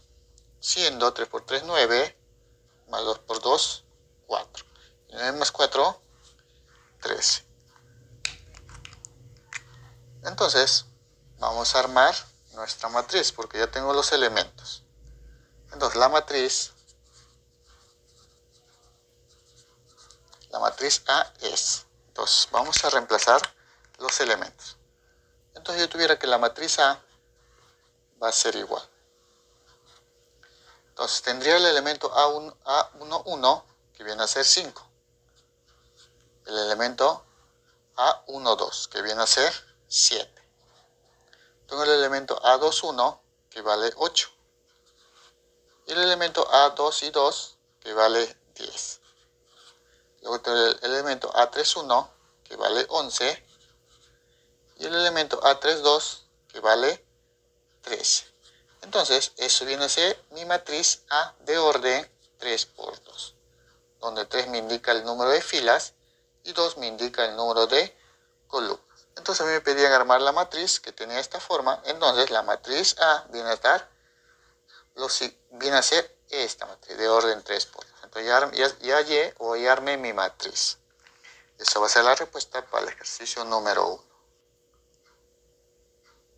Siendo 3 por 3, 9, más 2 por 2, 4. Y 9 más 4, 13. Entonces, vamos a armar nuestra matriz, porque ya tengo los elementos. Entonces, la matriz A es. Entonces, vamos a reemplazar los elementos. Entonces, yo tuviera que la matriz A va a ser igual. Entonces, tendría el elemento A1, 1, que viene a ser 5. El elemento A1, 2, que viene a ser 7. Tengo el elemento A2, 1, que vale 8. Y el elemento A2 y 2, que vale 10. Luego tengo el elemento A3, 1, que vale 11. Y el elemento A3, 2, que vale 13. Entonces, eso viene a ser mi matriz A de orden 3 por 2, donde 3 me indica el número de filas y 2 me indica el número de columnas. Entonces a mí me pedían armar la matriz, que tenía esta forma. Entonces la matriz A viene a ser esta matriz de orden 3 por 2. Entonces ya armé mi matriz. Eso va a ser la respuesta para el ejercicio número 1.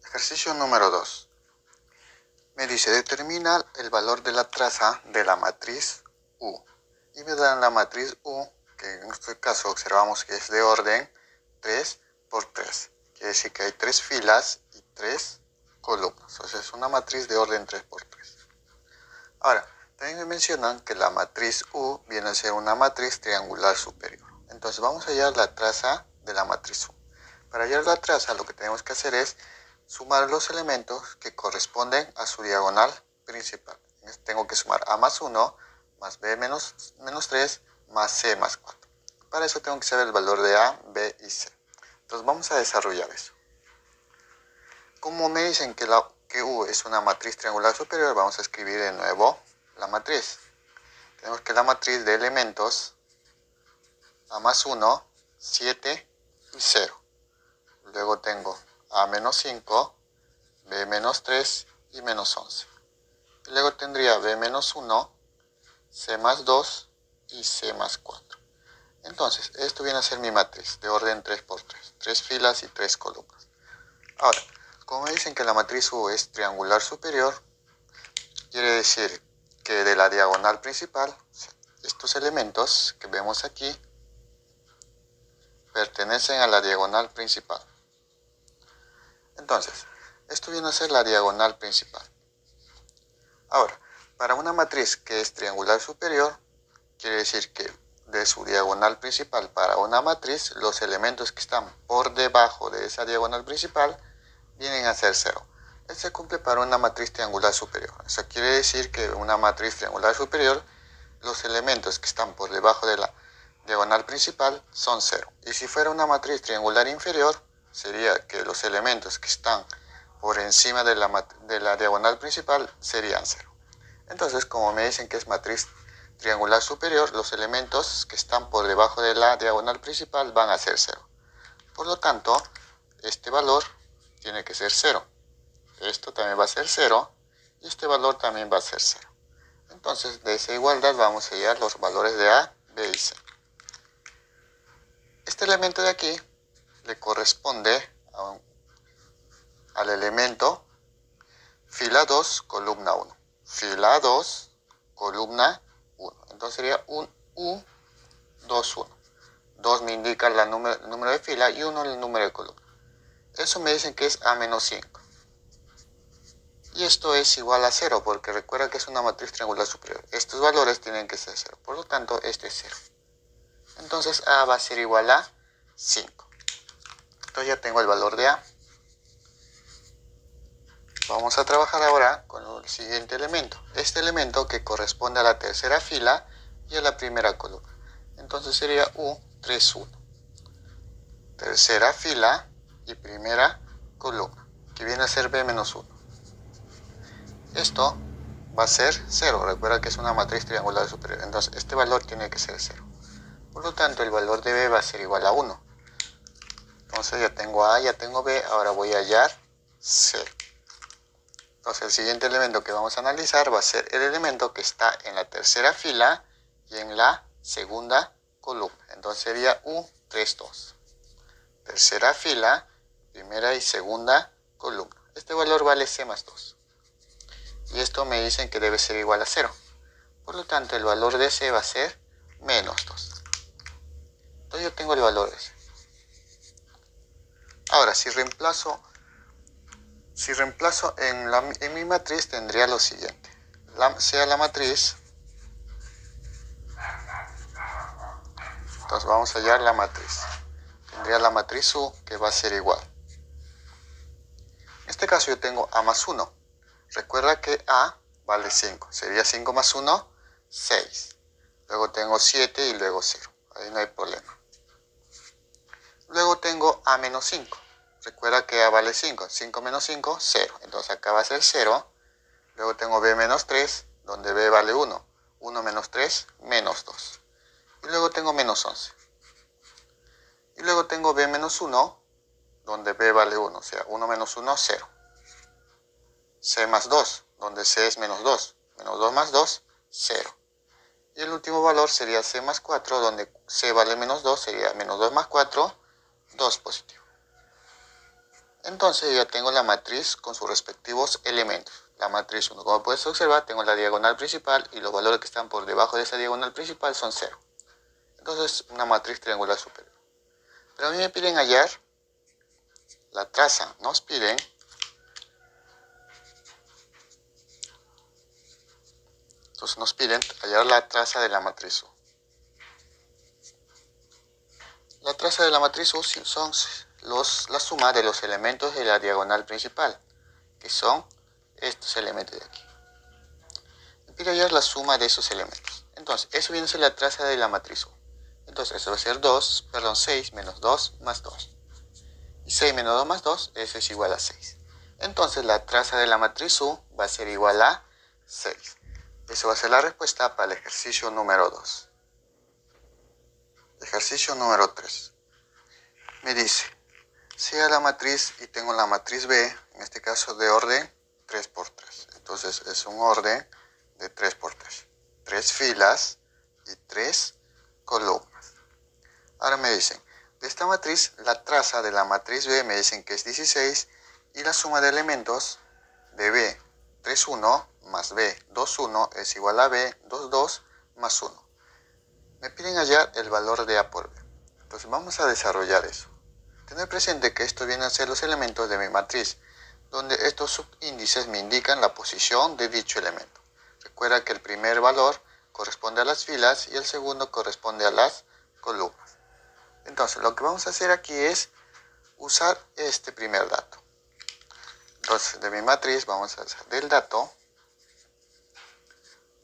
Ejercicio número 2. Me dice, determina el valor de la traza de la matriz U. Y me dan la matriz U, que en este caso observamos que es de orden 3 por 3. Quiere decir que hay 3 filas y 3 columnas. Entonces es una matriz de orden 3 por 3. Ahora, también me mencionan que la matriz U viene a ser una matriz triangular superior. Entonces vamos a hallar la traza de la matriz U. Para hallar la traza, lo que tenemos que hacer es sumar los elementos que corresponden a su diagonal principal. Tengo que sumar A más 1, más B menos 3, más C más 4. Para eso tengo que saber el valor de A, B y C. Entonces vamos a desarrollar eso. Como me dicen que U es una matriz triangular superior, vamos a escribir de nuevo la matriz. Tenemos que la matriz de elementos A más 1, 7 y 0. Luego tengo A menos 5, B menos 3 y menos 11. Y luego tendría B menos 1, C más 2 y C más 4. Entonces, esto viene a ser mi matriz de orden 3 por 3. 3 filas y 3 columnas. Ahora, como me dicen que la matriz U es triangular superior, quiere decir que de la diagonal principal, estos elementos que vemos aquí pertenecen a la diagonal principal. Entonces, Esto viene a ser la diagonal principal. Ahora, para una matriz que es triangular superior, quiere decir que de su diagonal principal para una matriz, los elementos que están por debajo de esa diagonal principal vienen a ser 0. Esto se cumple para una matriz triangular superior. Eso quiere decir que una matriz triangular superior, los elementos que están por debajo de la diagonal principal son 0. Y si fuera una matriz triangular inferior, sería que los elementos que están por encima de la diagonal principal serían 0. Entonces, como me dicen que es matriz triangular superior, los elementos que están por debajo de la diagonal principal van a ser 0. Por lo tanto, este valor tiene que ser 0. Esto también va a ser 0 y este valor también va a ser 0. Entonces, de esa igualdad vamos a hallar los valores de A, B y C. Este elemento de aquí le corresponde al elemento fila 2, columna 1. Fila 2, columna 1. Entonces sería un U2, 1. 2 me indica el número de fila y 1 el número de columna. Eso me dicen que es A menos 5. Y esto es igual a 0, porque recuerda que es una matriz triangular superior. Estos valores tienen que ser 0. Por lo tanto, este es 0. Entonces A va a ser igual a 5. Entonces ya tengo el valor de A. Vamos a trabajar ahora con el siguiente elemento. Este elemento que corresponde a la tercera fila y a la primera columna. Entonces sería U31. Tercera fila y primera columna, que viene a ser B menos 1. Esto va a ser 0. Recuerda que es una matriz triangular superior. Entonces este valor tiene que ser 0. Por lo tanto, el valor de B va a ser igual a 1. Entonces ya tengo A, ya tengo B. Ahora voy a hallar C. Entonces el siguiente elemento que vamos a analizar va a ser el elemento que está en la tercera fila y en la segunda columna. Entonces sería U32. Tercera fila, primera y segunda columna. Este valor vale C más 2. Y esto me dicen que debe ser igual a 0. Por lo tanto, el valor de C va a ser menos 2. Entonces yo tengo el valor de C. Ahora, si reemplazo en mi matriz, tendría lo siguiente. Sea la matriz. Entonces vamos a hallar la matriz. Tendría la matriz U, que va a ser igual. En este caso yo tengo A más 1. Recuerda que A vale 5. Sería 5 más 1, 6. Luego tengo 7 y luego 0. Ahí no hay problema. Luego tengo A menos 5. Recuerda que A vale 5. 5 menos 5, 0. Entonces acá va a ser 0. Luego tengo B menos 3, donde B vale 1. 1 menos 3, menos 2. Y luego tengo menos 11. Y luego tengo B menos 1, donde B vale 1. O sea, 1 menos 1, 0. C más 2, donde C es menos 2. Menos 2 más 2, 0. Y el último valor sería C más 4, donde C vale menos 2, sería menos 2 más 4, 2 positivo. Entonces ya tengo la matriz con sus respectivos elementos. La matriz 1, como puedes observar, tengo la diagonal principal y los valores que están por debajo de esa diagonal principal son 0. Entonces, una matriz triangular superior. Pero a mí me piden hallar la traza. Nos piden hallar la traza de la matriz U. La traza de la matriz U son la suma de los elementos de la diagonal principal, que son estos elementos de aquí. Me pide hallar la suma de esos elementos. Entonces, eso viene a ser la traza de la matriz U. Entonces, eso va a ser 6 menos 2 más 2. Y 6 menos 2 más 2, eso es igual a 6. Entonces, la traza de la matriz U va a ser igual a 6. Eso va a ser la respuesta para el ejercicio número 2. Ejercicio número 3. Me dice, sea la matriz y tengo la matriz B, en este caso de orden 3×3. Entonces es un orden de 3×3. 3 filas y 3 columnas. Ahora me dicen, de esta matriz, la traza de la matriz B me dicen que es 16 y la suma de elementos de B 3,1 más B 2,1 es igual a B 2,2 más 1. Me piden hallar el valor de A por B. Entonces vamos a desarrollar eso. Tener presente que esto viene a ser los elementos de mi matriz, donde estos subíndices me indican la posición de dicho elemento. Recuerda que el primer valor corresponde a las filas y el segundo corresponde a las columnas. Entonces, lo que vamos a hacer aquí es usar este primer dato. Entonces, de mi matriz vamos a hacer del dato.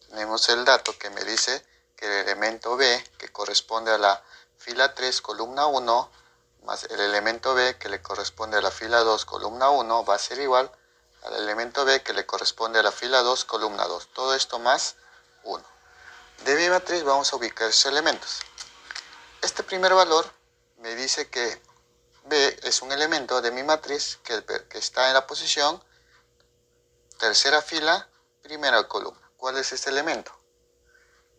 Tenemos el dato que me dice que el elemento B, que corresponde a la fila 3, columna 1, más el elemento B, que le corresponde a la fila 2, columna 1, va a ser igual al elemento B, que le corresponde a la fila 2, columna 2. Todo esto más 1. De mi matriz vamos a ubicar esos elementos. Este primer valor me dice que B es un elemento de mi matriz que está en la posición tercera fila, primera columna. ¿Cuál es este elemento?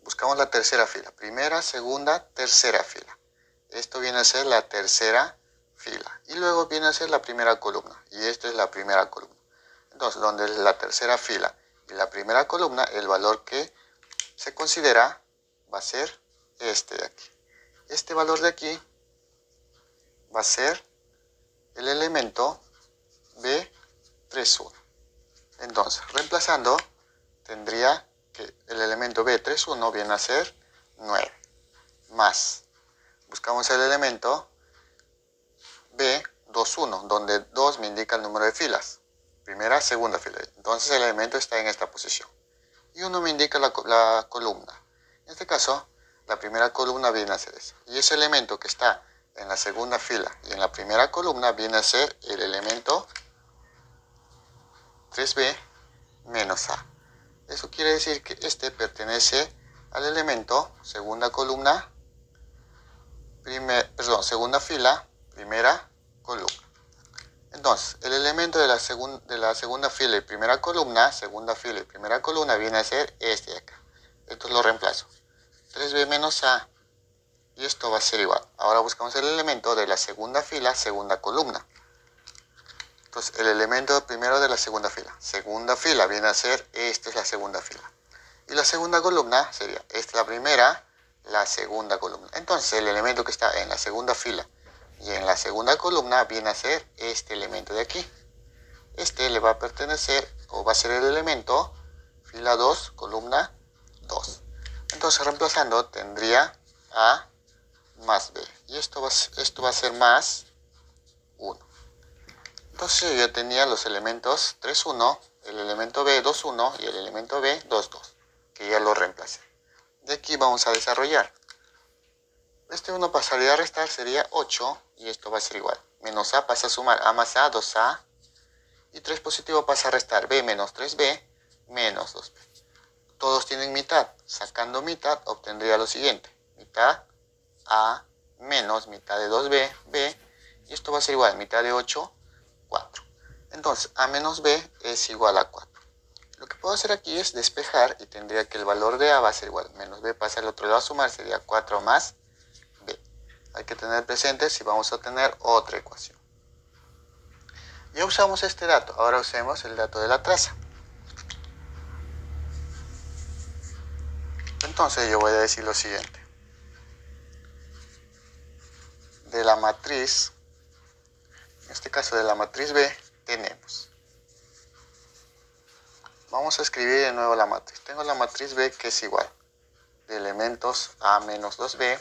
Buscamos la tercera fila. Primera, segunda, tercera fila. Esto viene a ser la tercera fila. Y luego viene a ser la primera columna. Y esta es la primera columna. Entonces, donde es la tercera fila y la primera columna, el valor que se considera va a ser este de aquí. Este valor de aquí va a ser el elemento B31. Entonces, reemplazando, tendría que el elemento B31 viene a ser 9. Más, buscamos el elemento B21, donde 2 me indica el número de filas. Primera, segunda fila. Entonces el elemento está en esta posición. Y 1 me indica la columna. En este caso, la primera columna viene a ser esa. Y ese elemento que está en la segunda fila y en la primera columna viene a ser el elemento 3B menos A. Eso quiere decir que este pertenece al elemento segunda columna, segunda fila, primera columna. Entonces, el elemento de la segunda fila y primera columna, viene a ser este de acá. Esto lo reemplazo. 3B menos A. Y esto va a ser igual. Ahora buscamos el elemento de la segunda fila, segunda columna. Entonces, el elemento primero de la segunda fila viene a ser, esta es la segunda fila. Y la segunda columna sería, esta es la primera, la segunda columna. Entonces, el elemento que está en la segunda fila y en la segunda columna viene a ser este elemento de aquí. Este le va a pertenecer, o va a ser el elemento, fila 2, columna 2. Entonces, reemplazando, tendría A más B. Y esto va a ser más 1. Entonces yo ya tenía los elementos 3,1, el elemento B 2,1 y el elemento B 2,2, que ya lo reemplacé. De aquí vamos a desarrollar. Este 1 pasaría a restar, sería 8, y esto va a ser igual. Menos A pasa a sumar, A más A, 2A, y 3 positivo pasa a restar, B menos 3B, menos 2B. Todos tienen mitad. Sacando mitad, obtendría lo siguiente. Mitad A menos mitad de 2B, B, y esto va a ser igual, mitad de 8, 4. Entonces, A menos B es igual a 4. Lo que puedo hacer aquí es despejar y tendría que el valor de A va a ser igual. Menos B pasa al otro lado a sumar, sería 4 más B. Hay que tener presente si vamos a tener otra ecuación. Ya usamos este dato, ahora usemos el dato de la traza. Entonces yo voy a decir lo siguiente. De la matriz, en este caso de la matriz B, tenemos. Vamos a escribir de nuevo la matriz. Tengo la matriz B que es igual de elementos A menos 2B,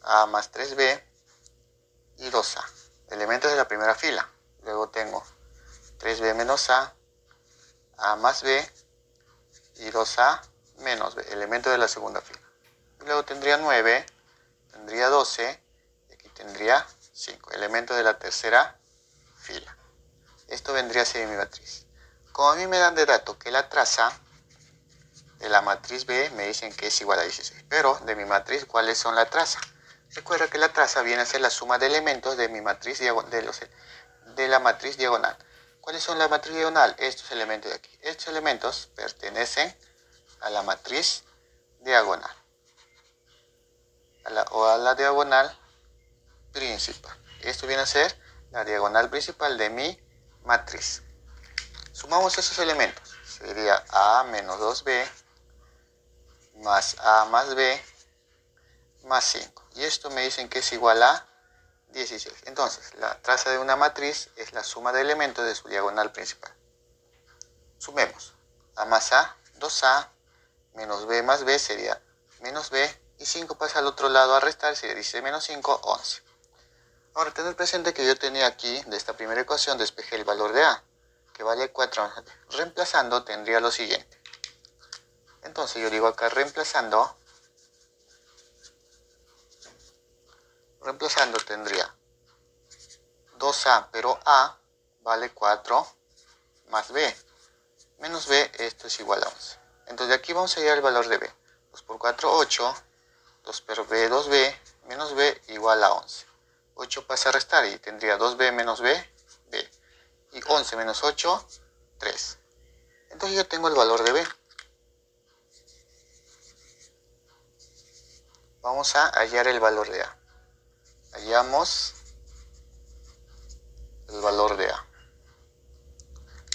A más 3B y 2A. Elementos de la primera fila. Luego tengo 3B menos A más B y 2A menos B. Elementos de la segunda fila. Y luego tendría 9, tendría 12 y aquí tendría 5. Elementos de la tercera fila. Esto vendría a ser mi matriz. Como a mí me dan de dato que la traza de la matriz B me dicen que es igual a 16. Pero de mi matriz, ¿cuáles son la traza? Recuerda que la traza viene a ser la suma de elementos de mi matriz de la matriz diagonal. ¿Cuáles son la matriz diagonal? Estos elementos de aquí. Estos elementos pertenecen a la matriz diagonal. A la diagonal principal. Esto viene a ser la diagonal principal de mi matriz. Sumamos esos elementos. Sería A menos 2B más A más B más 5. Y esto me dicen que es igual a 16. Entonces, la traza de una matriz es la suma de elementos de su diagonal principal. Sumemos. A más A, 2A, menos B más B sería menos B, y 5 pasa al otro lado a restar, sería 16 menos 5, 11. Ahora, tener presente que yo tenía aquí, de esta primera ecuación, despejé el valor de A, que vale 4. Reemplazando, tendría lo siguiente. Entonces, yo digo acá, reemplazando tendría 2A, pero A vale 4 más B. Menos B, esto es igual a 11. Entonces, de aquí vamos a hallar el valor de B. 2 por 4, 8. 2 por B, 2B, menos B igual a 11. 8 pasa a restar y tendría 2B menos B, B. Y 11 menos 8, 3. Entonces yo tengo el valor de B. Vamos a hallar el valor de A. Hallamos el valor de A.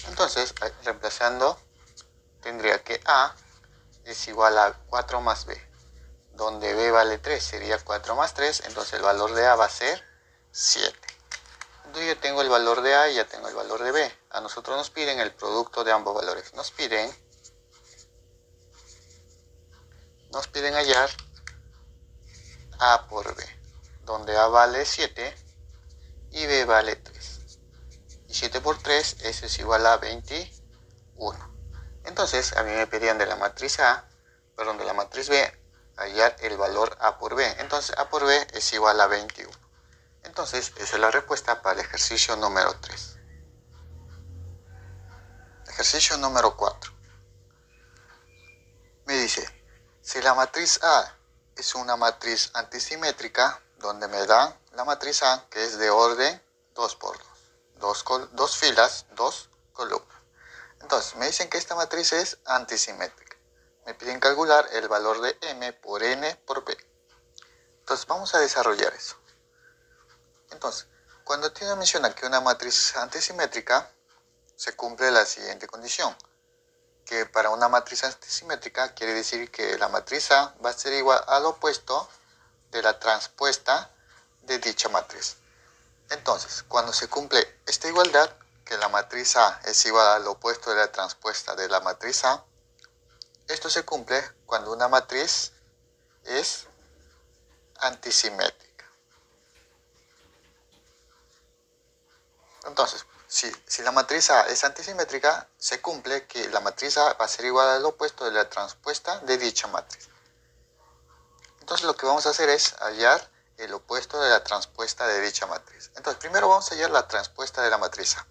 Entonces, reemplazando, tendría que A es igual a 4 más B, donde B vale 3, sería 4 más 3, entonces el valor de A va a ser 7. Entonces yo tengo el valor de A y ya tengo el valor de B. A nosotros nos piden el producto de ambos valores. Nos piden hallar A por B, donde A vale 7 y B vale 3. Y 7 por 3, eso es igual a 21. Entonces, a mí me pedían de la matriz de la matriz B, hallar el valor A por B. Entonces, A por B es igual a 21. Entonces, esa es la respuesta para el ejercicio número 3. Ejercicio número 4. Me dice, si la matriz A es una matriz antisimétrica, donde me da la matriz A, que es de orden 2 por 2. Dos filas, 2 columnas. Entonces, me dicen que esta matriz es antisimétrica. Me piden calcular el valor de M por N por P. Entonces, vamos a desarrollar eso. Entonces, cuando Tino menciona que una matriz es antisimétrica, se cumple la siguiente condición. Que para una matriz antisimétrica quiere decir que la matriz A va a ser igual al opuesto de la transpuesta de dicha matriz. Entonces, cuando se cumple esta igualdad, que la matriz A es igual al opuesto de la transpuesta de la matriz A, esto se cumple cuando una matriz es antisimétrica. Entonces, si la matriz A es antisimétrica, se cumple que la matriz A va a ser igual al opuesto de la transpuesta de dicha matriz. Entonces lo que vamos a hacer es hallar el opuesto de la transpuesta de dicha matriz. Entonces primero vamos a hallar la transpuesta de la matriz A.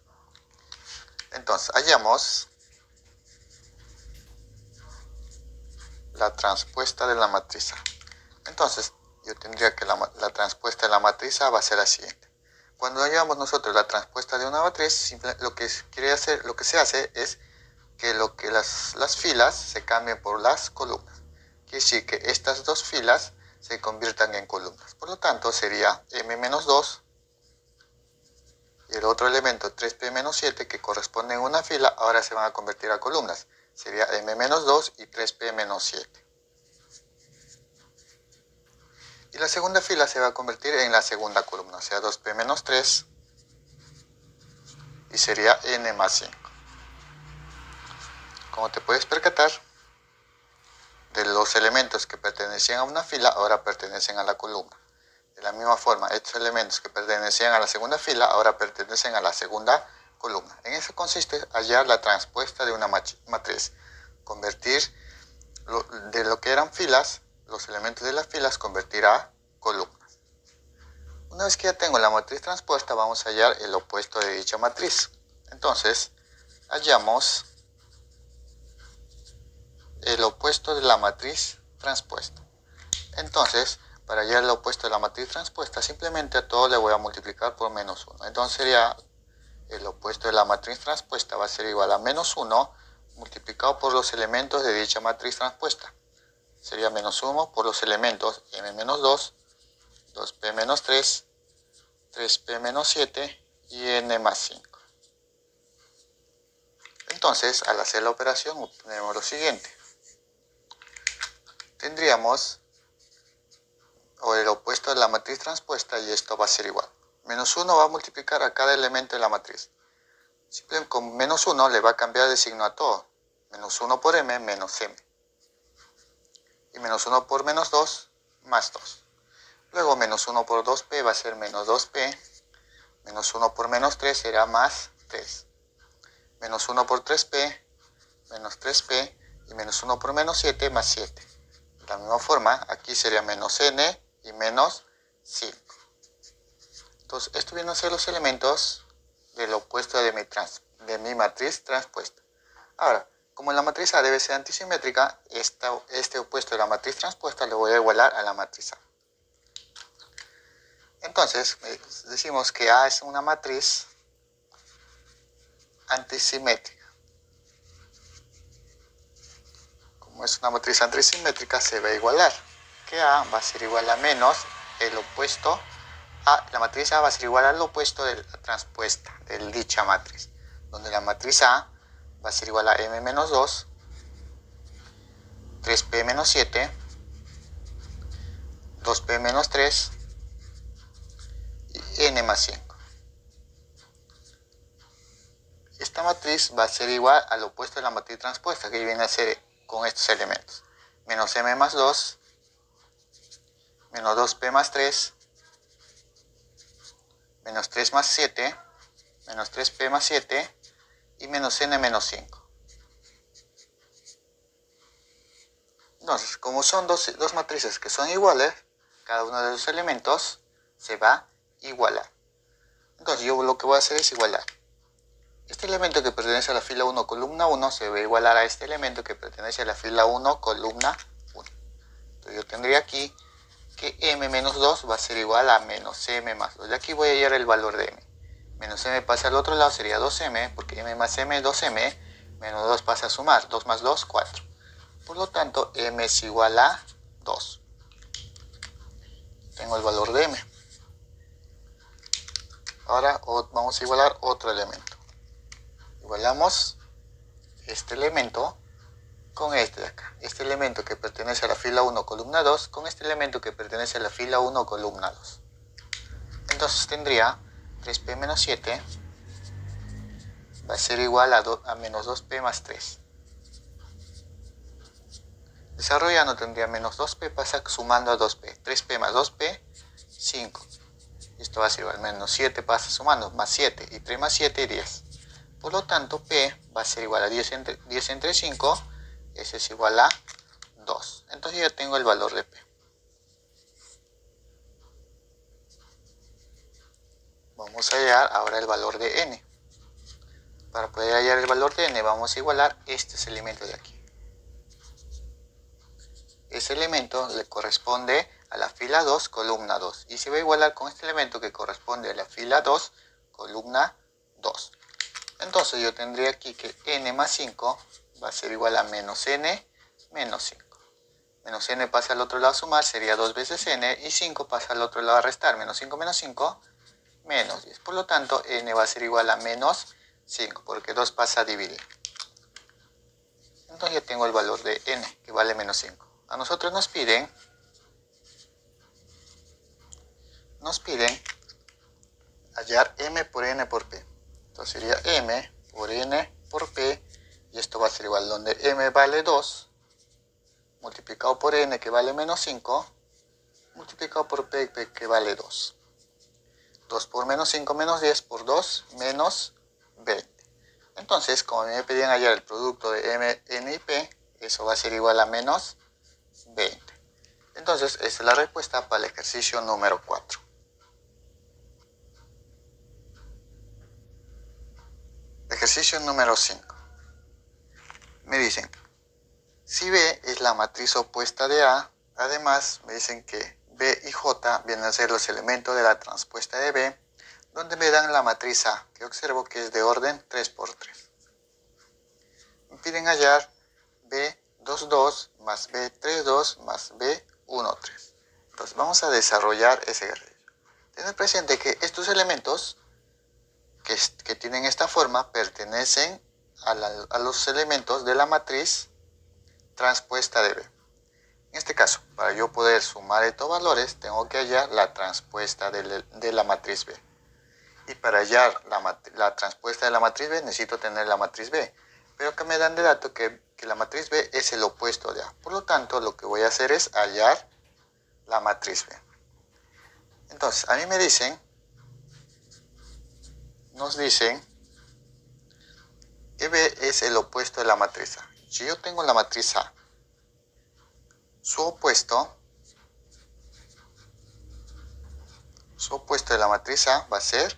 Entonces hallamos la transpuesta de la matriz A. Entonces yo tendría que la transpuesta de la matriz A va a ser la siguiente. Cuando hallamos nosotros la transpuesta de una matriz, lo que se hace es que las filas se cambien por las columnas. Quiere decir que estas dos filas se conviertan en columnas. Por lo tanto, sería M-2 y el otro elemento 3P-7 que corresponde en una fila, ahora se van a convertir a columnas. Sería M-2 y 3P-7. Y la segunda fila se va a convertir en la segunda columna, o sea 2P-3 y sería N+5. Como te puedes percatar, de los elementos que pertenecían a una fila ahora pertenecen a la columna. De la misma forma, estos elementos que pertenecían a la segunda fila ahora pertenecen a la segunda columna. En eso consiste hallar la transpuesta de una matriz. Convertir de lo que eran filas, los elementos de las filas, convertir a columnas. Una vez que ya tengo la matriz transpuesta, vamos a hallar el opuesto de dicha matriz. Entonces, hallamos el opuesto de la matriz transpuesta. Entonces, para hallar el opuesto de la matriz transpuesta, simplemente a todo le voy a multiplicar por -1. Entonces sería el opuesto de la matriz transpuesta va a ser igual a -1 multiplicado por los elementos de dicha matriz transpuesta. Sería -1 por los elementos M-2, 2P-3, 3P-7 y N+5. Entonces, al hacer la operación, obtenemos lo siguiente. Tendríamos el opuesto de la matriz transpuesta y esto va a ser igual. menos 1 va a multiplicar a cada elemento de la matriz. Simplemente con menos 1 le va a cambiar de signo a todo. Menos 1 por m, menos m. Y menos 1 por menos 2, más 2. Luego menos 1 por 2p va a ser menos 2p. Menos 1 por menos 3 será más 3. Menos 1 por 3p, menos 3p. Y menos 1 por menos 7, más 7. De la misma forma, aquí sería menos n y menos 5. Entonces, estos vienen a ser los elementos del opuesto de mi matriz transpuesta. Ahora, como la matriz A debe ser antisimétrica, este opuesto de la matriz transpuesta le voy a igualar a la matriz A. Entonces, decimos que A es una matriz antisimétrica. Como es una matriz antisimétrica, se va a igualar. Que A va a ser igual a menos el opuesto la matriz A va a ser igual al opuesto de la transpuesta de dicha matriz, donde la matriz A va a ser igual a m menos 2, 3p menos 7, 2p menos 3 y n más 5. Esta matriz va a ser igual al opuesto de la matriz transpuesta, que viene a ser con estos elementos. Menos m más 2, menos 2p más 3, menos 3 más 7, menos 3p más 7 y menos n menos 5. Entonces, como son dos matrices que son iguales, cada uno de los elementos se va a igualar. Entonces, yo lo que voy a hacer es igualar. Este elemento que pertenece a la fila 1, columna 1, se va a igualar a este elemento que pertenece a la fila 1, columna 1. Entonces, yo tendría aquí que m menos 2 va a ser igual a menos m más 2. De aquí voy a hallar el valor de m. Menos m pasa al otro lado, sería 2m, porque m más m es 2m, menos 2 pasa a sumar, 2 más 2, 4. Por lo tanto, m es igual a 2. Tengo el valor de m. Ahora vamos a igualar otro elemento. Igualamos este elemento con este de acá. Este elemento que pertenece a la fila 1, columna 2, con este elemento que pertenece a la fila 1, columna 2. Entonces tendría 3p menos 7 va a ser igual a menos 2p más 3. Desarrollando tendría menos 2p pasa sumando a 2p. 3p más 2p, 5. Esto va a ser igual, menos 7 pasa sumando, más 7. Y 3 más 7, 10. Por lo tanto, p va a ser igual a 10 entre 5. Ese es igual a 2. Entonces yo tengo el valor de p. Vamos a hallar ahora el valor de n. Para poder hallar el valor de n, vamos a igualar estos elementos de aquí. Ese elemento le corresponde a la fila 2, columna 2. Y se va a igualar con este elemento que corresponde a la fila 2, columna 2. Entonces yo tendría aquí que n más 5 va a ser igual a menos n menos 5. Menos n pasa al otro lado a sumar, sería 2 veces n. Y 5 pasa al otro lado a restar. Menos 5 menos 5, menos 10. Por lo tanto, n va a ser igual a menos 5, porque 2 pasa a dividir. Entonces ya tengo el valor de n, que vale menos 5. A nosotros nos piden hallar m por n por p. Entonces sería m por n por p, y esto va a ser igual, donde m vale 2, multiplicado por n que vale menos 5, multiplicado por p que vale 2. 2 por menos 5 menos 10 por 2 menos 20. Entonces, como me pedían hallar el producto de m, n y p, eso va a ser igual a menos 20. Entonces, esta es la respuesta para el ejercicio número 4. Ejercicio número 5. Me dicen, si B es la matriz opuesta de A, además me dicen que B y J vienen a ser los elementos de la transpuesta de B, donde me dan la matriz A, que observo que es de orden 3×3. Me piden hallar B22 más B32 más B13. Entonces vamos a desarrollar ese ejercicio. Tener presente que estos elementos que tienen esta forma pertenecen a los elementos de la matriz transpuesta de B. En este caso, para yo poder sumar estos valores, tengo que hallar la transpuesta de la matriz B. Y para hallar la transpuesta de la matriz B necesito tener la matriz B. Pero que me dan de dato que la matriz B es el opuesto de A. Por lo tanto, lo que voy a hacer es hallar la matriz B. Entonces, a mí me dicen, nos dicen que B es el opuesto de la matriz A. Si yo tengo la matriz A, su opuesto de la matriz A va a ser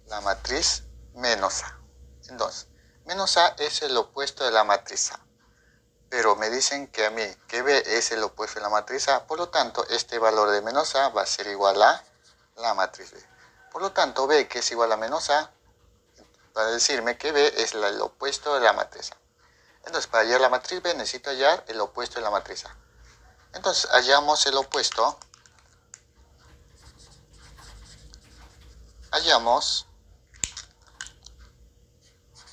la matriz menos A. Entonces, menos A es el opuesto de la matriz A. Pero me dicen que a mí, que B es el opuesto de la matriz A, por lo tanto, este valor de menos A va a ser igual a la matriz B. Por lo tanto, B, que es igual a menos A, va a decirme que B es el opuesto de la matriz A. Entonces, para hallar la matriz B, necesito hallar el opuesto de la matriz A. Entonces, hallamos el opuesto. Hallamos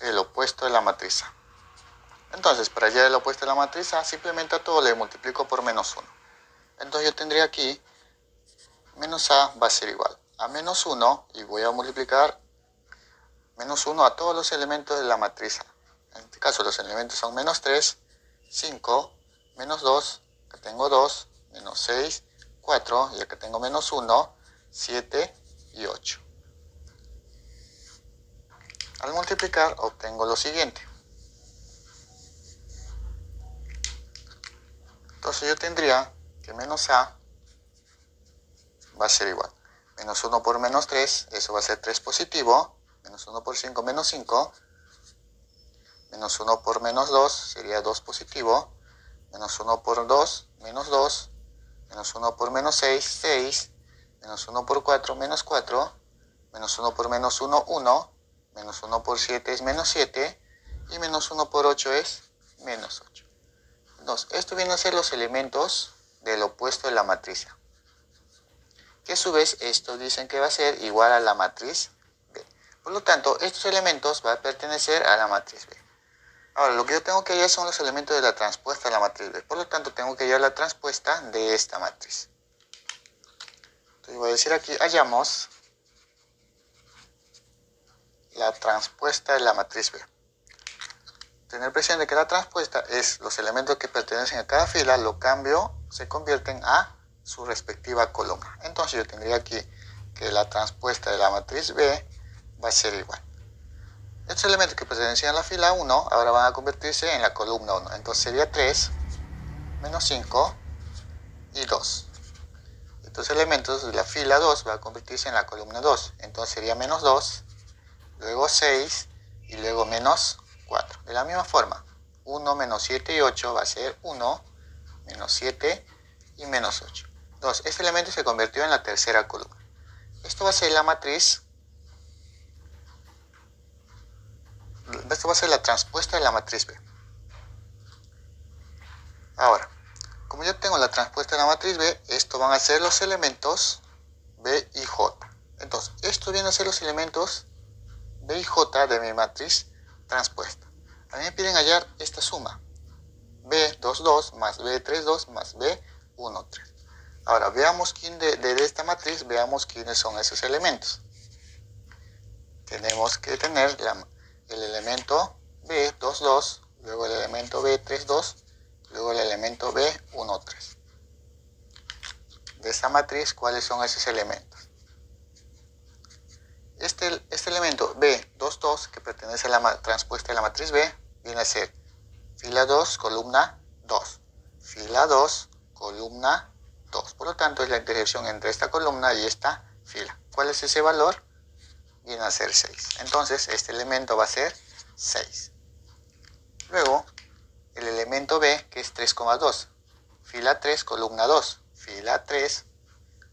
el opuesto de la matriz A. Entonces, para hallar el opuesto de la matriz A, simplemente a todo le multiplico por menos 1. Entonces, yo tendría aquí, menos A va a ser igual a menos 1, y voy a multiplicar menos 1 a todos los elementos de la matriz A. En este caso, los elementos son menos 3, 5, menos 2, acá tengo 2, menos 6, 4, y acá tengo menos 1, 7 y 8. Al multiplicar, obtengo lo siguiente. Entonces yo tendría que menos A va a ser igual. Menos 1 por menos 3, eso va a ser 3 positivo. Menos 1 por 5, menos 5. Menos 1 por menos 2 sería 2 positivo. Menos 1 por 2, menos 2. Menos 1 por menos 6, 6. Menos 1 por 4, menos 4. Menos 1 por menos 1, 1. Menos 1 por 7 es menos 7. Y menos 1 por 8 es menos 8. Entonces, esto viene a ser los elementos del opuesto de la matriz A. Que a su vez, estos dicen que va a ser igual a la matriz B. Por lo tanto, estos elementos van a pertenecer a la matriz B. Ahora, lo que yo tengo que hallar son los elementos de la transpuesta de la matriz B. Por lo tanto, tengo que hallar la transpuesta de esta matriz. Entonces, voy a decir aquí, hallamos la transpuesta de la matriz B. Tener presente que la transpuesta es los elementos que pertenecen a cada fila, lo cambio, se convierten a su respectiva columna. Entonces yo tendría aquí que la transpuesta de la matriz B va a ser igual. Estos elementos que pertenecían a la fila 1 ahora van a convertirse en la columna 1. Entonces sería 3, menos 5 y 2. Estos elementos de la fila 2 van a convertirse en la columna 2. Entonces sería menos 2, luego 6 y luego menos 4. De la misma forma, 1 menos 7 y 8 va a ser 1, menos 7 y menos 8. Entonces, este elemento se convirtió en la tercera columna. Esto va a ser la matriz. Esto va a ser la transpuesta de la matriz B. Ahora, como yo tengo la transpuesta de la matriz B, estos van a ser los elementos B y J. Entonces, estos vienen a ser los elementos B y J de mi matriz transpuesta. A mí me piden hallar esta suma. B22 más B32 más B13. Ahora, veamos de esta matriz, veamos quiénes son esos elementos. Tenemos que tener el elemento B22, luego el elemento B32, luego el elemento B13. De esta matriz, ¿cuáles son esos elementos? Este elemento B22, que pertenece a la transpuesta de la matriz B, viene a ser fila 2, columna 2. Fila 2, columna 2. Por lo tanto, es la intersección entre esta columna y esta fila. ¿Cuál es ese valor? Viene a ser 6. Entonces, este elemento va a ser 6. Luego, el elemento B, que es 3,2. Fila 3, columna 2. Fila 3,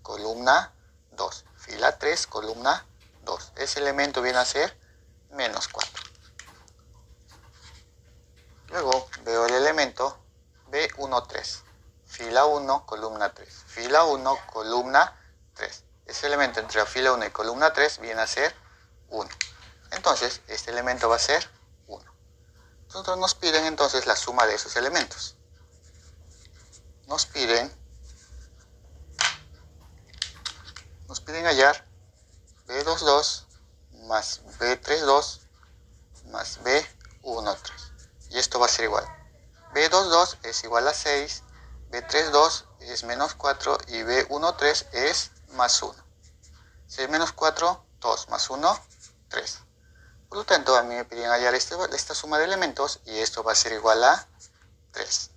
columna 2. Fila 3, columna 2. Ese elemento viene a ser menos 4. Luego veo el elemento B13. Fila 1, columna 3. Fila 1, columna 3. Ese elemento entre la fila 1 y columna 3 viene a ser 1. Entonces, este elemento va a ser 1. Nosotros nos piden entonces la suma de esos elementos. Nos piden hallar B22 más B32 más B13. Y esto va a ser igual. B22 es igual a 6, B32 es menos 4 y B13 es más 1. 6 menos 4, 2 más 1, 3. Por lo tanto, a mí me piden hallar esta suma de elementos y esto va a ser igual a 3.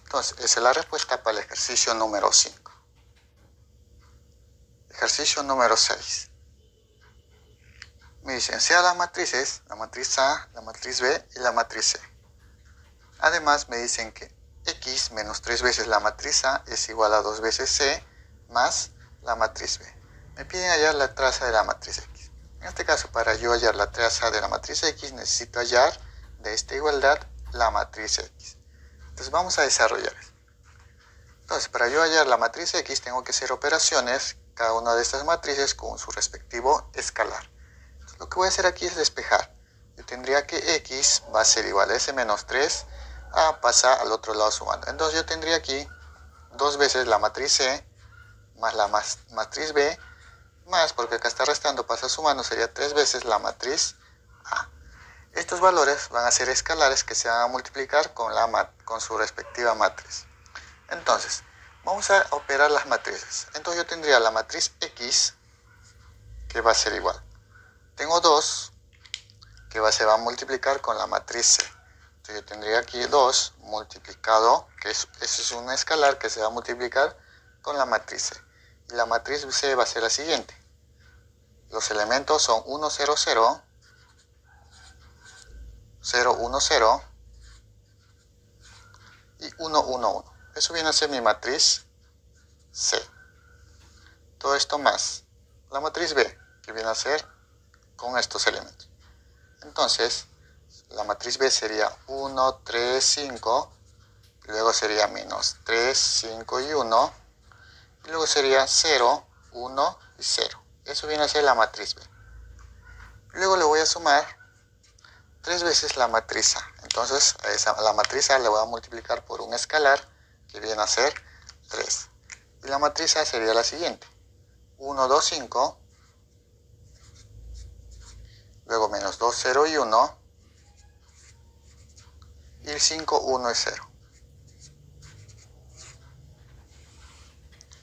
Entonces, esa es la respuesta para el ejercicio número 5. Ejercicio número 6. Me dicen, sea las matrices, la matriz A, la matriz B y la matriz C. Además, me dicen que X menos 3 veces la matriz A es igual a 2 veces C más la matriz B. Me piden hallar la traza de la matriz X. En este caso, para yo hallar la traza de la matriz X, necesito hallar de esta igualdad la matriz X. Entonces, vamos a desarrollar esto. Entonces, para yo hallar la matriz X, tengo que hacer operaciones, cada una de estas matrices con su respectivo escalar. Entonces, lo que voy a hacer aquí es despejar. Yo tendría que X va a ser igual a S menos 3 a pasar al otro lado sumando. Entonces, yo tendría aquí 2 veces la matriz C más la matriz B, más, porque acá está restando, pasa sumando, sería 3 veces la matriz A. Estos valores van a ser escalares que se van a multiplicar con su respectiva matriz. Entonces, vamos a operar las matrices. Entonces yo tendría la matriz X, que va a ser igual. Tengo 2, que se va a multiplicar con la matriz C. Entonces yo tendría aquí 2 multiplicado, eso es un escalar que se va a multiplicar con la matriz C. Y la matriz C va a ser la siguiente. Los elementos son 1, 0, 0, 0, 1, 0 y 1, 1, 1. Eso viene a ser mi matriz C. Todo esto más la matriz B, que viene a ser con estos elementos. Entonces, la matriz B sería 1, 3, 5, y luego sería menos 3, 5 y 1, y luego sería 0, 1 y 0. Eso viene a ser la matriz B. Luego le voy a sumar 3 veces la matriz A. Entonces, a la matriz A le voy a multiplicar por un escalar que viene a ser 3. Y la matriz A sería la siguiente. 1, 2, 5, luego menos 2, 0 y 1, y el 5, 1 y 0.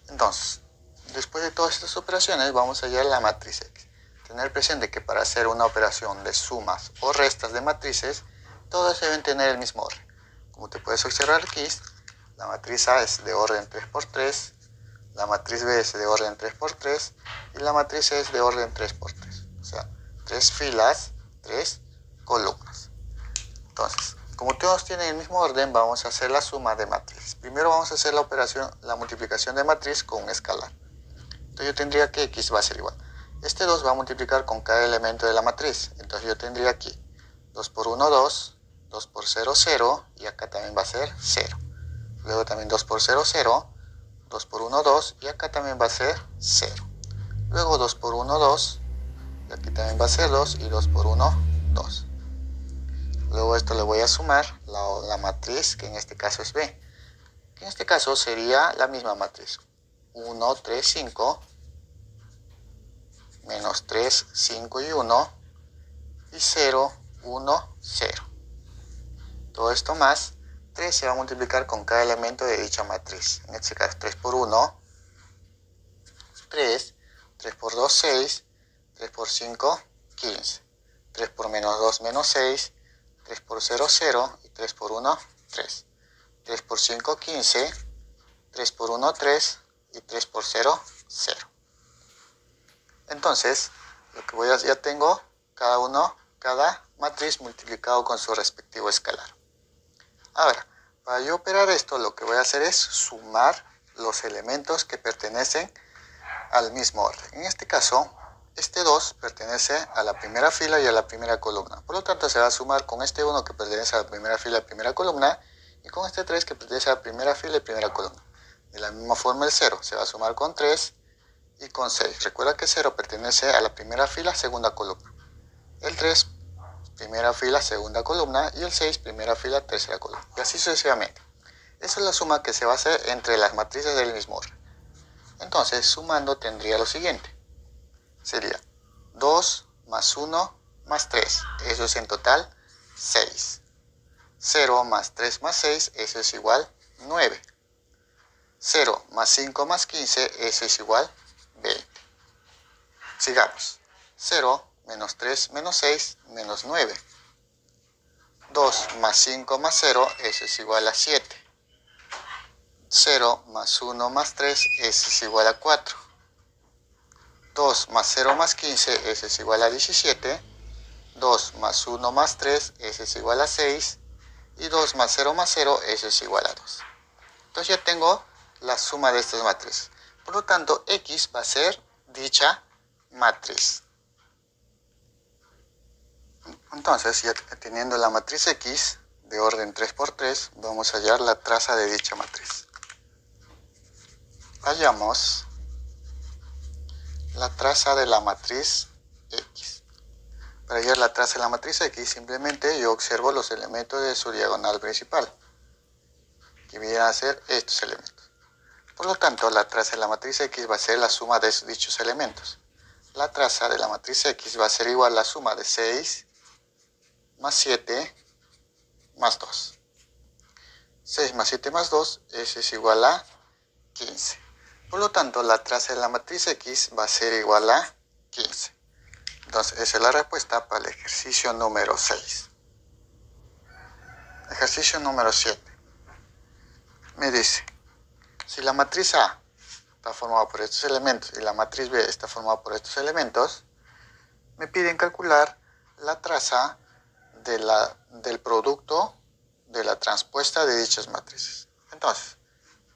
Entonces, después de todas estas operaciones, vamos a hallar la matriz X. Tener presente que para hacer una operación de sumas o restas de matrices, todas deben tener el mismo orden. Como te puedes observar aquí, la matriz A es de orden 3×3, la matriz B es de orden 3×3 y la matriz C es de orden 3×3. O sea, 3 filas, 3 columnas. Entonces, como todos tienen el mismo orden, vamos a hacer la suma de matrices. Primero vamos a hacer la multiplicación de matriz con un escalar. Entonces yo tendría que X va a ser igual. Este 2 va a multiplicar con cada elemento de la matriz. Entonces yo tendría aquí 2 por 1, 2, 2 por 0, 0, y acá también va a ser 0. Luego también 2 por 0, 0, 2 por 1, 2, y acá también va a ser 0. Luego 2 por 1, 2, y aquí también va a ser 2, y 2 por 1, 2. Luego esto le voy a sumar la matriz, que en este caso es B. Que en este caso sería la misma matriz. 1, 3, 5, menos 3, 5 y 1, y 0, 1, 0. Todo esto más 3 se va a multiplicar con cada elemento de dicha matriz. En este caso 3 por 1, 3, 3 por 2, 6, 3 por 5, 15, 3 por menos 2, menos 6, 3 por 0, 0, y 3 por 1, 3. 3 por 5, 15, 3 por 1, 3, y 3 por 0, 0. Entonces, lo que ya tengo cada matriz multiplicado con su respectivo escalar. Ahora, para yo operar esto, lo que voy a hacer es sumar los elementos que pertenecen al mismo orden. En este caso, este 2 pertenece a la primera fila y a la primera columna. Por lo tanto, se va a sumar con este 1 que pertenece a la primera fila y primera columna, y con este 3 que pertenece a la primera fila y primera columna. De la misma forma el 0 se va a sumar con 3 y con 6. Recuerda que 0 pertenece a la primera fila, segunda columna. El 3, primera fila, segunda columna, y el 6, primera fila, tercera columna. Y así sucesivamente. Esa es la suma que se va a hacer entre las matrices del mismo orden. Entonces, sumando tendría lo siguiente. Sería 2 más 1 más 3. Eso es en total 6. 0 más 3 más 6, eso es igual 9. 0 más 5 más 15, eso es igual 20. Sigamos. 0 menos 3 menos 6 menos 9. 2 más 5 más 0, eso es igual a 7. 0 más 1 más 3, eso es igual a 4. 2 más 0 más 15, eso es igual a 17. 2 más 1 más 3, eso es igual a 6. Y 2 más 0 más 0, eso es igual a 2. Entonces ya tengo la suma de estas matrices. Por lo tanto, X va a ser dicha matriz. Entonces, ya teniendo la matriz X de orden 3×3, vamos a hallar la traza de dicha matriz. Hallamos la traza de la matriz X. Para hallar la traza de la matriz X, simplemente yo observo los elementos de su diagonal principal, que vienen a ser estos elementos. Por lo tanto, la traza de la matriz X va a ser la suma de dichos elementos. La traza de la matriz X va a ser igual a la suma de 6 más 7 más 2. 6 más 7 más 2, eso es igual a 15. Por lo tanto, la traza de la matriz X va a ser igual a 15. Entonces, esa es la respuesta para el ejercicio número 6. Ejercicio número 7. Me dice, si la matriz A está formada por estos elementos y la matriz B está formada por estos elementos, me piden calcular la traza del producto de la transpuesta de dichas matrices. Entonces,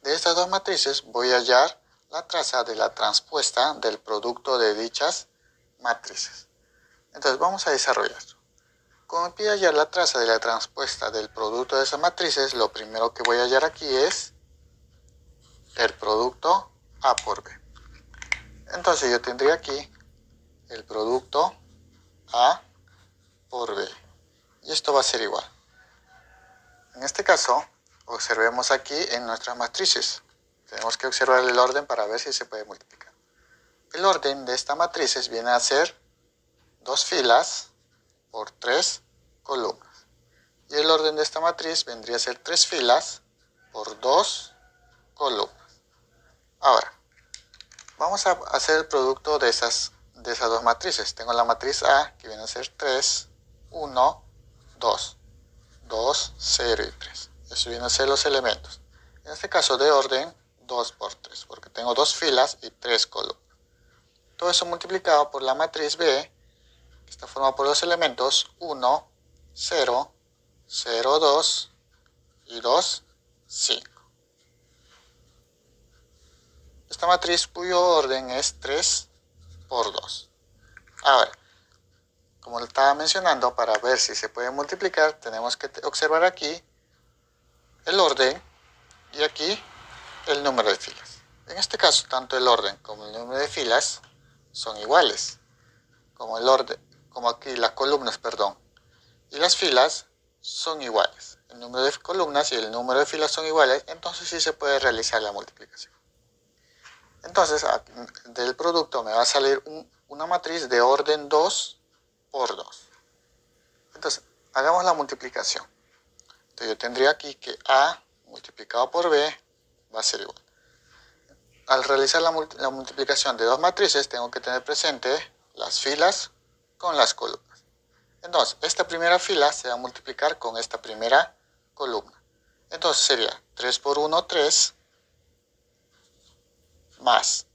de estas dos matrices voy a hallar la traza de la transpuesta del producto de dichas matrices. Entonces vamos a desarrollarlo. Como me pide hallar la traza de la transpuesta del producto de esas matrices, lo primero que voy a hallar aquí es el producto A por B. Entonces yo tendría aquí el producto A por B. Y esto va a ser igual. En este caso, observemos aquí en nuestras matrices. Tenemos que observar el orden para ver si se puede multiplicar. El orden de esta matrices viene a ser 2 filas por 3 columnas. Y el orden de esta matriz vendría a ser 3 filas por 2 columnas. Ahora, vamos a hacer el producto de esas dos matrices. Tengo la matriz A, que viene a ser 3, 1, 2. 2, 0 y 3. Eso vienen a ser los elementos. En este caso de orden 2 por 3, porque tengo 2 filas y 3 columnas. Todo eso multiplicado por la matriz B, que está formada por los elementos 1, 0, 0, 2 y 2, 5. Esta matriz cuyo orden es 3 por 2. Ahora, como lo estaba mencionando, para ver si se puede multiplicar, tenemos que observar aquí el orden y aquí el número de filas. En este caso, tanto el orden como el número de filas son iguales. Como aquí las columnas, y las filas son iguales. El número de columnas y el número de filas son iguales, entonces sí se puede realizar la multiplicación. Entonces, del producto me va a salir una matriz de orden 2 por 2. Entonces, hagamos la multiplicación. Entonces, yo tendría aquí que A multiplicado por B va a ser igual. Al realizar la multiplicación de dos matrices, tengo que tener presente las filas con las columnas. Entonces, esta primera fila se va a multiplicar con esta primera columna. Entonces sería 3 por 1, 3, más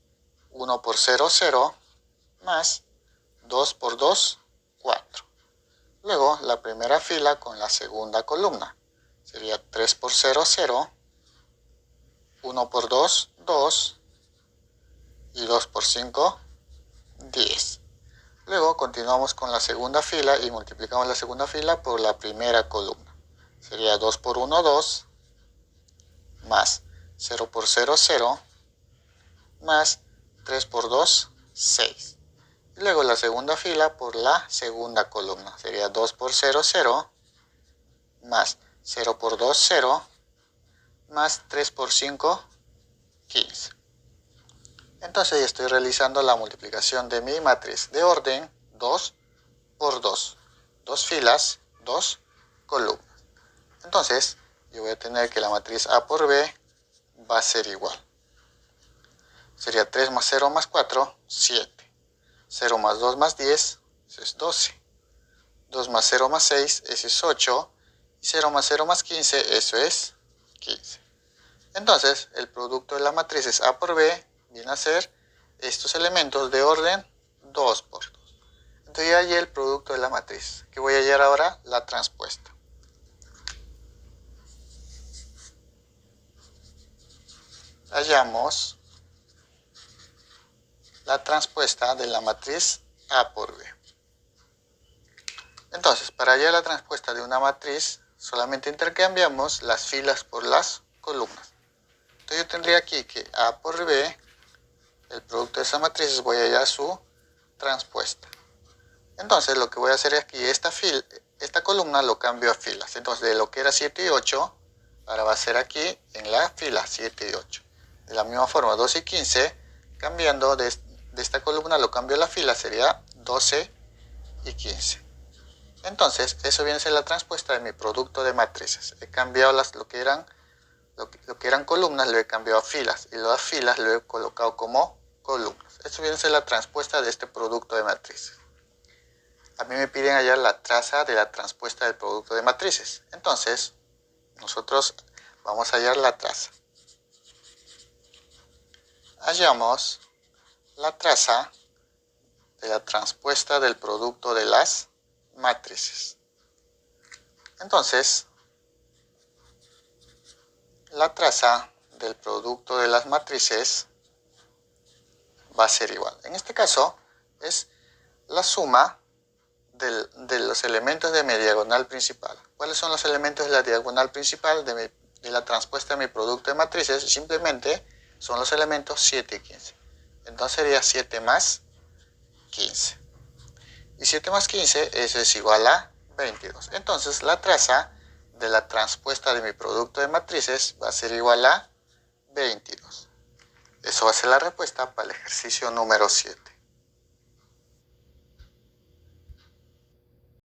1 por 0, 0, más 2 por 2, 4. Luego, la primera fila con la segunda columna. Sería 3 por 0, 0, 1 por 2, 2, y 2 por 5, 10. Luego continuamos con la segunda fila y multiplicamos la segunda fila por la primera columna. Sería 2 por 1, 2, más 0 por 0, 0, más 3 por 2, 6. Y luego la segunda fila por la segunda columna. Sería 2 por 0, 0, más 0 por 2, 0, más 3 por 5, 15. Entonces estoy realizando la multiplicación de mi matriz de orden 2 por 2. 2 filas, 2 columnas. Entonces, yo voy a tener que la matriz A por B va a ser igual. Sería 3 más 0 más 4, 7. 0 más 2 más 10, eso es 12. 2 más 0 más 6, eso es 8. Y 0 más 0 más 15, eso es 15. Entonces, el producto de las matrices A por B viene a ser estos elementos de orden 2 por 2. Entonces ya hallé el producto de la matriz. ¿Qué voy a hallar ahora? La transpuesta. Hallamos la transpuesta de la matriz A por B. Entonces, para hallar la transpuesta de una matriz, solamente intercambiamos las filas por las columnas. Entonces yo tendría aquí que A por B, el producto de esa matriz, voy a hallar su transpuesta. Entonces lo que voy a hacer es que esta columna lo cambio a filas. Entonces de lo que era 7 y 8, ahora va a ser aquí en la fila 7 y 8. De la misma forma 12 y 15, cambiando de esta columna lo cambio a la fila, sería 12 y 15. Entonces eso viene a ser la transpuesta de mi producto de matrices. He cambiado lo que eran columnas, lo he cambiado a filas. Y las filas lo he colocado como columnas. Eso viene a ser la transpuesta de este producto de matrices. A mí me piden hallar la traza de la transpuesta del producto de matrices. Entonces, nosotros vamos a hallar la traza. Hallamos la traza de la transpuesta del producto de las matrices. Entonces, la traza del producto de las matrices va a ser igual. En este caso, es la suma de los elementos de mi diagonal principal. ¿Cuáles son los elementos de la diagonal principal de la transpuesta de mi producto de matrices? Simplemente son los elementos 7 y 15. Entonces sería 7 más 15. Y 7 más 15, eso es igual a 22. Entonces la traza de la transpuesta de mi producto de matrices va a ser igual a 22. Eso va a ser la respuesta para el ejercicio número 7.